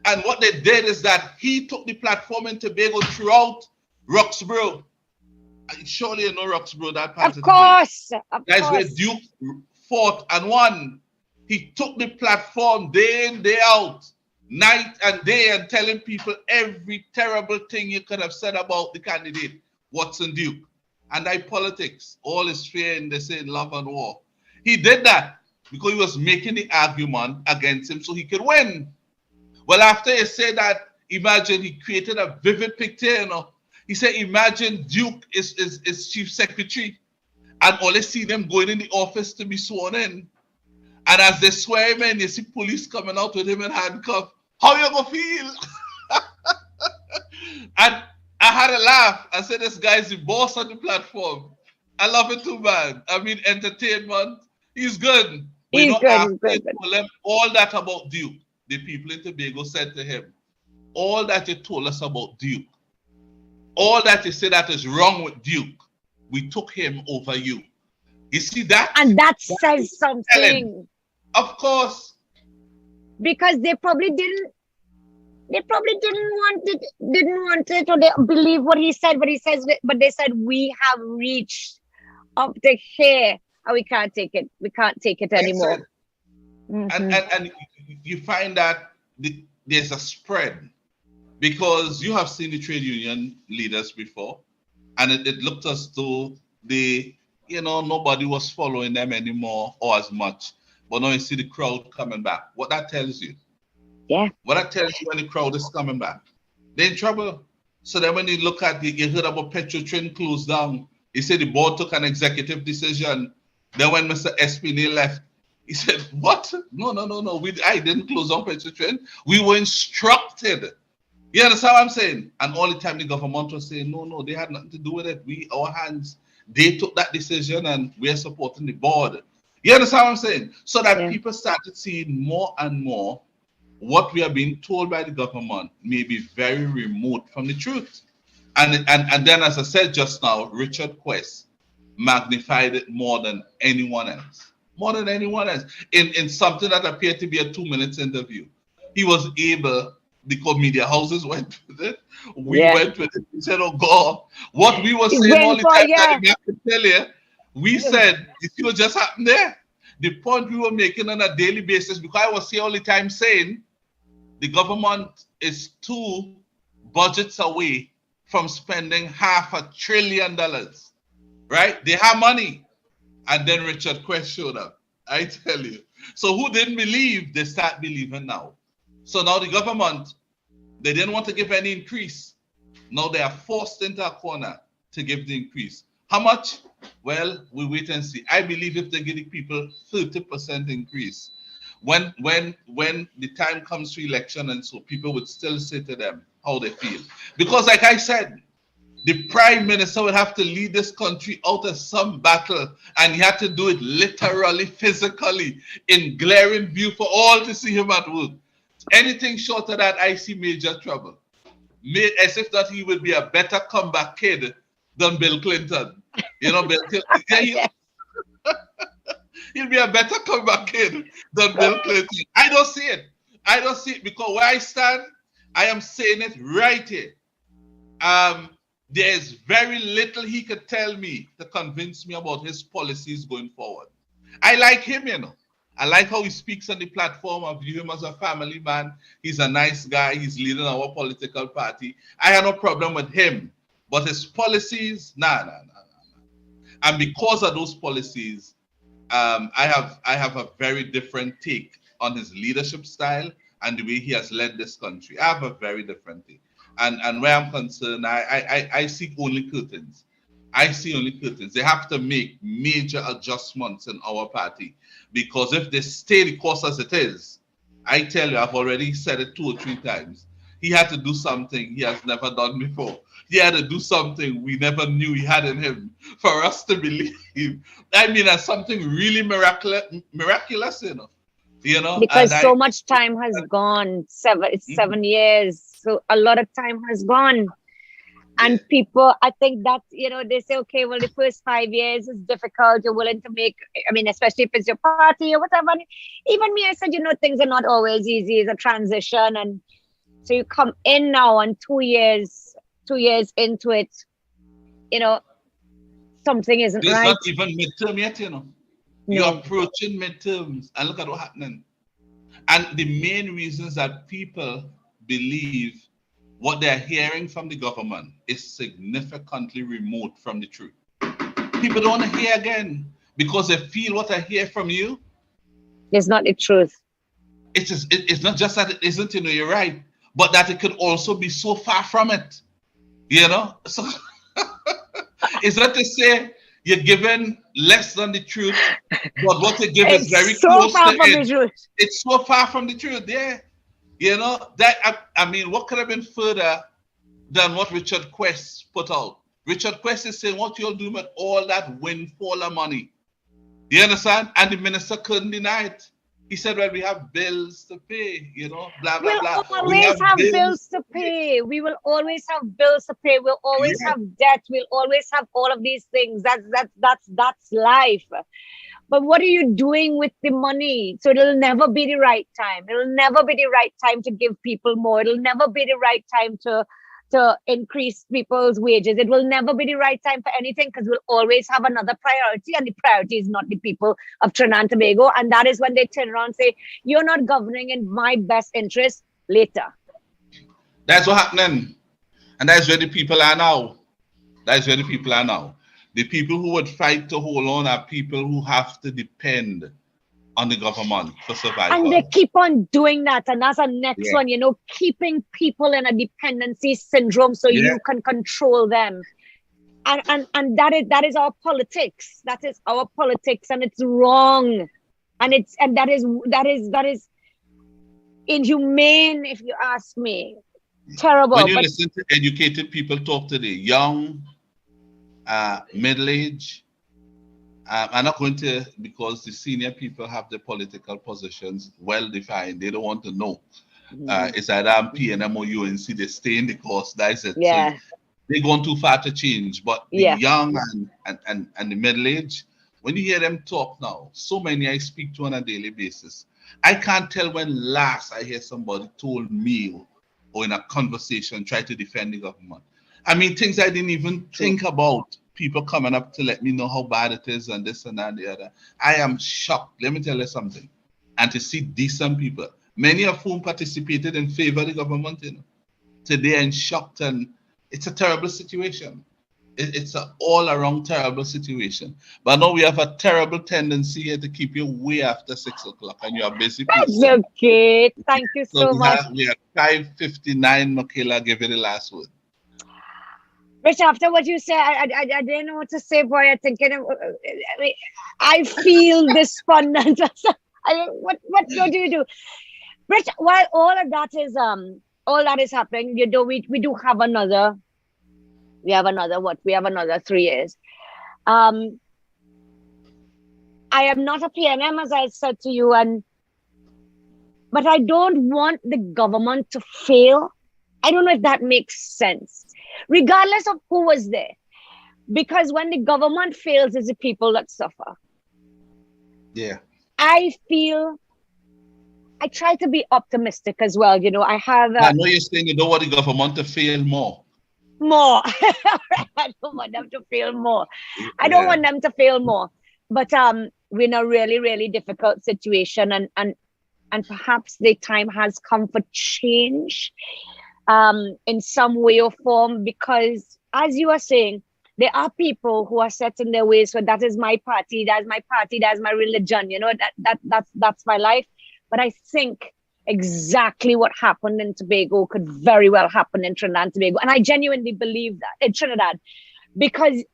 And what they did is that he took the platform in Tobago throughout Roxborough. Surely you know Roxborough, that part of course. That's where Duke fought and won. He took the platform day in, day out, night and day, and telling people every terrible thing you could have said about the candidate, Watson Duke. And politics, all is fair in the same love and war. He did that because he was making the argument against him so he could win. Well, after he said that, imagine he created a vivid picture, He said, imagine Duke is chief secretary and only see them going in the office to be sworn in. And as they swear him in, you see police coming out with him in handcuffs. How you gonna feel? And I had a laugh. I said, this guy's the boss on the platform. I love it too, man. I mean, entertainment. He's good. He's good. All that about Duke, the people in Tobago said to him, all that you told us about Duke, all that you said that is wrong with Duke, we took him over you. You see that? And that says something. Of course. Because they probably didn't want it, or they believe what he said, but they said, we have reached up to here and we can't take it. We can't take it anymore. And you find that there's a spread, because you have seen the trade union leaders before, and it looked as though nobody was following them anymore or as much. But now you see the crowd coming back. What that tells you? Yeah. What that tells you when the crowd is coming back, they're in trouble. So then when you look at you heard about Petrotrain closed down. He said the board took an executive decision. Then when Mr. Espinay left, he said, what? No. I didn't close down Petrotrain. We were instructed. You understand what I'm saying? And all the time the government was saying, no, they had nothing to do with it. They took that decision and we're supporting the board. You understand what I'm saying? So that people started seeing more and more what we are being told by the government may be very remote from the truth. And then, as I said just now, Richard Quest magnified it more than anyone else. More than anyone else. In something that appeared to be a 2-minute interview. He was able, because media houses went with it. We went with it. We said, oh God, what we were saying all the time that I can tell you, we said, it could just happen there. The point we were making on a daily basis, because I was here all the time saying, the government is 2 budgets away from spending $500 billion, right? They have money. And then Richard Quest showed up, I tell you. So who didn't believe, they start believing now. So now the government, they didn't want to give any increase. Now they are forced into a corner to give the increase. How much? Well, we wait and see. I believe if they give the people 30% increase, when the time comes to election, and so people would still say to them how they feel. Because like I said, the prime minister would have to lead this country out of some battle, and he had to do it literally, physically, in glaring view for all to see him at work. Anything short of that, I see major trouble. As if that he would be a better comeback kid than Bill Clinton. Bill Clinton. He'll be a better comeback kid than Bill Clinton. I don't see it because where I stand, I am saying it right here. There's very little he could tell me to convince me about his policies going forward. I like him, I like how he speaks on the platform. I view him as a family man. He's a nice guy. He's leading our political party. I have no problem with him. But his policies, nah. And because of those policies, I have a very different take on his leadership style and the way he has led this country. I have a very different take. And where I'm concerned, I see only curtains. I see only curtains. They have to make major adjustments in our party, because if they stay the course as it is, I tell you, I've already said it 2 or 3 times. He had to do something he has never done before. He had to do something we never knew he had in him for us to believe. I mean, that's something really miraculous, Because so much time has gone. 7 years. So a lot of time has gone. And people, I think that, they say, okay, well, the first 5 years is difficult. You're willing to make, especially if it's your party or whatever. And even me, I said, things are not always easy. It's a transition. And so you come in now and 2 years into it, something isn't right. It's not even midterm yet, You're approaching midterms, and look at what's happening. And the main reasons that people believe what they're hearing from the government is significantly remote from the truth. People don't want to hear again because they feel what I hear from you is not the truth. It's not just that it isn't, you're right, but that it could also be so far from it, So it's not to say you're given less than the truth, but what you give is very so close far to from it. The truth. It's so far from the truth, yeah. That I mean, what could have been further than what Richard Quest put out? Richard Quest is saying what you'll do with all that windfall of money. You understand? And the minister couldn't deny it. He said, well, we have bills to pay, blah, blah, we'll blah. always have bills to pay. We will always have bills to pay. We'll always have debt. We'll always have all of these things. That's life. But what are you doing with the money? So it'll never be the right time. It'll never be the right time to give people more. It'll never be the right time to increase people's wages. It will never be the right time for anything because we'll always have another priority, and the priority is not the people of Trinidad and Tobago. And that is when they turn around and say, you're not governing in my best interest later. That's what's happening. And that's where the people are now. The people who would fight to hold on are people who have to depend on the government for survival. And they keep on doing that. And that's the next one, keeping people in a dependency syndrome so you can control them. And that is our politics. That is our politics, and it's wrong. And that is inhumane, if you ask me. Terrible. When you listen to educated people talk today, young, middle-aged, I'm not going to, because the senior people have the political positions well defined. They don't want to know. It's either I'm PNM or UNC. They stay in the course. That's it. Yeah. So they're going too far to change. But the young and the middle-aged, when you hear them talk now, so many I speak to on a daily basis, I can't tell when last I hear somebody told me or in a conversation try to defend the government. I mean, things I didn't even think about. People coming up to let me know how bad it is and this and that and the other. I am shocked. Let me tell you something. And to see decent people, many of whom participated in favor of the government, today I'm shocked, and it's a terrible situation. It's an all-around terrible situation. But now we have a terrible tendency here to keep you way after 6 o'clock, and you are basically. That's okay. Thank you so much. We are 5:59. Mickela, give you the last word. Rich, after what you said, I didn't know what to say, boy. I'm thinking, I feel despondent. What do you do? Rich, while all that is happening, we do have another. We have another 3 years. I am not a PNM, as I said to you, but I don't want the government to fail. I don't know if that makes sense, regardless of who was there. Because when the government fails, it's the people that suffer. Yeah. I try to be optimistic as well. I know you're saying you don't want the government to fail more. I don't want them to fail more. I don't want them to fail more. But we're in a really, really difficult situation, and perhaps the time has come for change in some way or form, because as you are saying, there are people who are set in their ways. So that is my party, that's my religion, that's my life. But I think exactly what happened in Tobago could very well happen in Trinidad and Tobago. And I genuinely believe that in Trinidad, because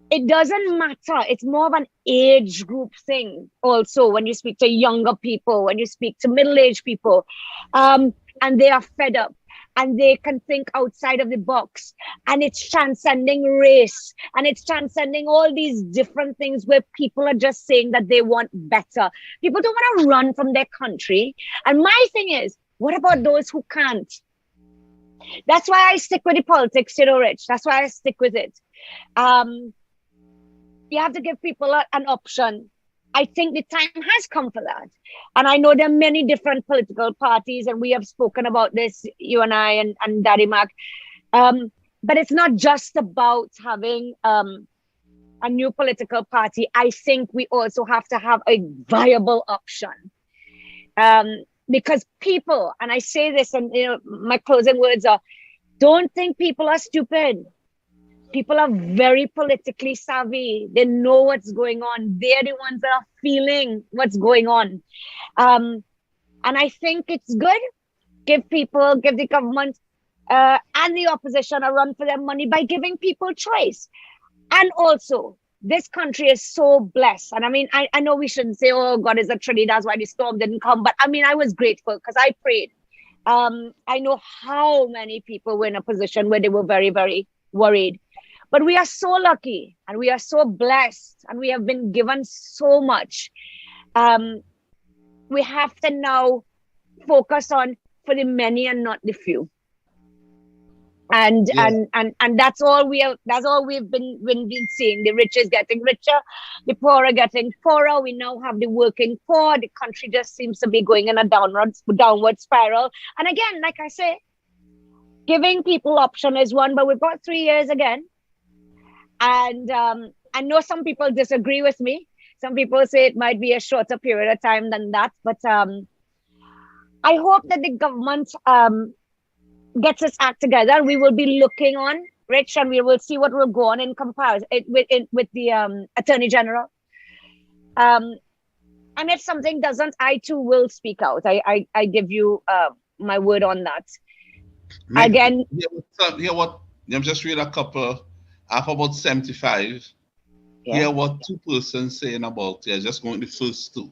it doesn't matter. It's more of an age group thing. Also, when you speak to younger people, when you speak to middle-aged people, and they are fed up, and they can think outside of the box, and it's transcending race, and it's transcending all these different things where people are just saying that they want better. People don't want to run from their country. And my thing is, what about those who can't? That's why I stick with the politics, Rich. That's why I stick with it. You have to give people an option. I think the time has come for that. And I know there are many different political parties, and we have spoken about this, you and I and Daddy Mac. But it's not just about having a new political party, I think we also have to have a viable option. Because people, and I say this, and my closing words are, don't think people are stupid. People are very politically savvy. They know what's going on. They're the ones that are feeling what's going on. And I think it's good. Give the government and the opposition a run for their money by giving people choice. And also, this country is so blessed. And I mean, I know we shouldn't say, oh, God is a Trinity, that's why the storm didn't come. But I mean, I was grateful because I prayed. I know how many people were in a position where they were very, very worried. But we are so lucky and we are so blessed and we have been given so much. We have to now focus on for the many and not the few. And that's all we've been seeing. The rich is getting richer, the poor are getting poorer. We now have the working poor. The country just seems to be going in a downward spiral. And again, like I say, giving people option is one, but we've got 3 years again. And I know some people disagree with me. Some people say it might be a shorter period of time than that. But I hope that the government gets its act together. We will be looking on, Rich, and we will see what will go on in comparison with the Attorney General. And if something doesn't, I too will speak out. I give you my word on that. Again, hear what? I'm just read a couple. After about 75, hear what two persons saying about. Just going the first two,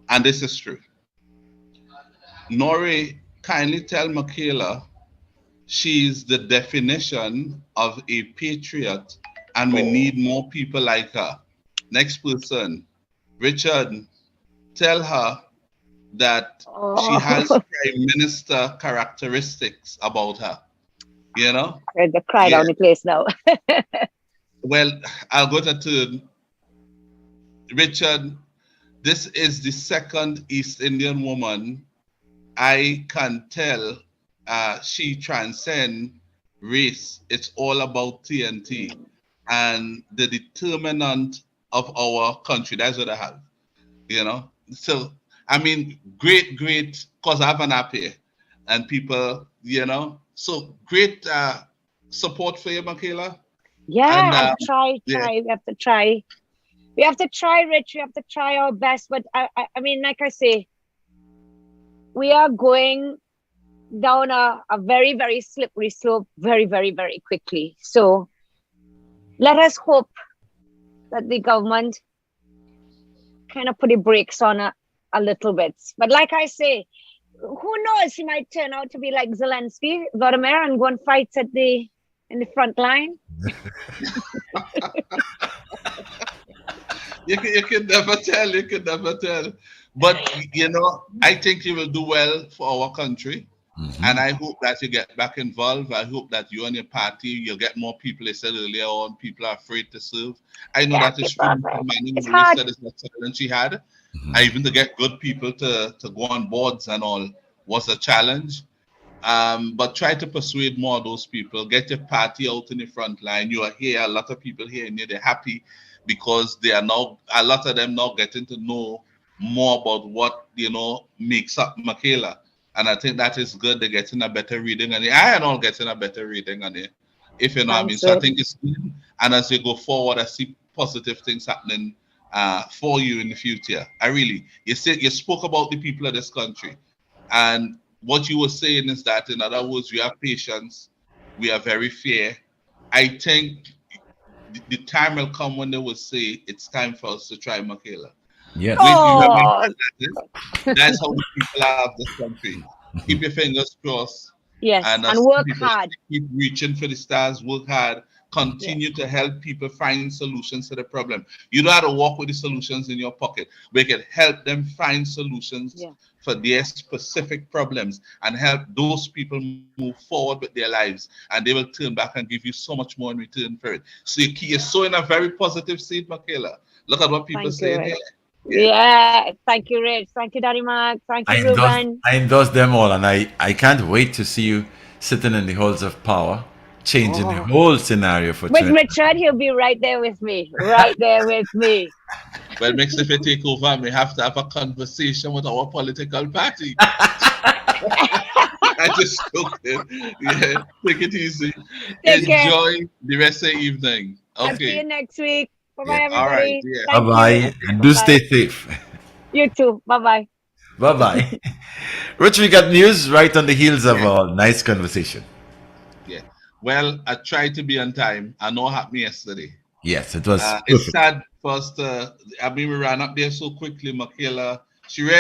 and this is true. Noray, kindly tell Mickela she's the definition of a patriot, and we need more people like her. Next person, Richard, tell her that she has Prime Minister characteristics about her. You know? The cry down the place now. Well, I'll go to third. Richard, this is the second East Indian woman I can tell she transcends race. It's all about TNT and the determinant of our country. That's what I have, you know. So, I mean, great, because I have an app here and people, you know. So, great support for you, Mickela. Yeah, and, try. We have to try. We have to try, Rich. We have to try our best. But I mean, like I say, we are going down a very, very slippery slope very, very, very quickly. So let us hope that the government kind of put the brakes on a little bit. But like I say, who knows? He might turn out to be like Zelensky, Vladimir, and go and fight in the front line. You can never tell. You can never tell. But, you know, I think you will do well for our country. Mm-hmm. And I hope that you get back involved. I hope that you and your party, you'll get more people. I said earlier on, people are afraid to serve. I know that is true. It's hard. Said it's the challenge she had. Mm-hmm. Even to get good people to go on boards and all was a challenge. But try to persuade more of those people. Get your party out in the front line. You are here. A lot of people here, and they're happy because they are now, a lot of them now getting to know more about what, you know, makes up Mickela. And I think that is good. They're getting a better reading. And I am all getting a better reading on it, if you know what I mean. So I think it's good. And as you go forward, I see positive things happening for you in the future. You spoke about the people of this country. And what you were saying is that, in other words, we have patience. We are very fair. I think the time will come when they will say it's time for us to try Mickela. Yes. That's how the people of this country. Keep your fingers crossed. Yes, and work hard. Keep reaching for the stars, work hard. Continue to help people find solutions to the problem. You don't have to walk with the solutions in your pocket. We can help them find solutions for their specific problems and help those people move forward with their lives. And they will turn back and give you so much more in return for it. So you're sowing a very positive seed, Mickela. Look at what people say here. Yeah, thank you, Rich. Thank you, Daddy Mark. Thank you, Ruben. I endorse them all, and I can't wait to see you sitting in the halls of power changing the whole scenario for With Trinidad. Richard, he'll be right there with me. Right there with me. Well, makes if you take over, we have to have a conversation with our political party. I just joking. Yeah, take it easy. Take care. Enjoy the rest of the evening. I'll see you Okay. next week. Bye-bye, Yeah. All right. everybody. Yeah. Thank Bye-bye. you. And do Bye-bye. stay safe. You too. Bye-bye. Bye-bye. Rich, we got news right on the heels of a nice conversation. Yeah. Well, I tried to be on time. I know what happened yesterday. Yes, it was It's perfect. sad first. I mean, we ran up there so quickly, Mickela. She really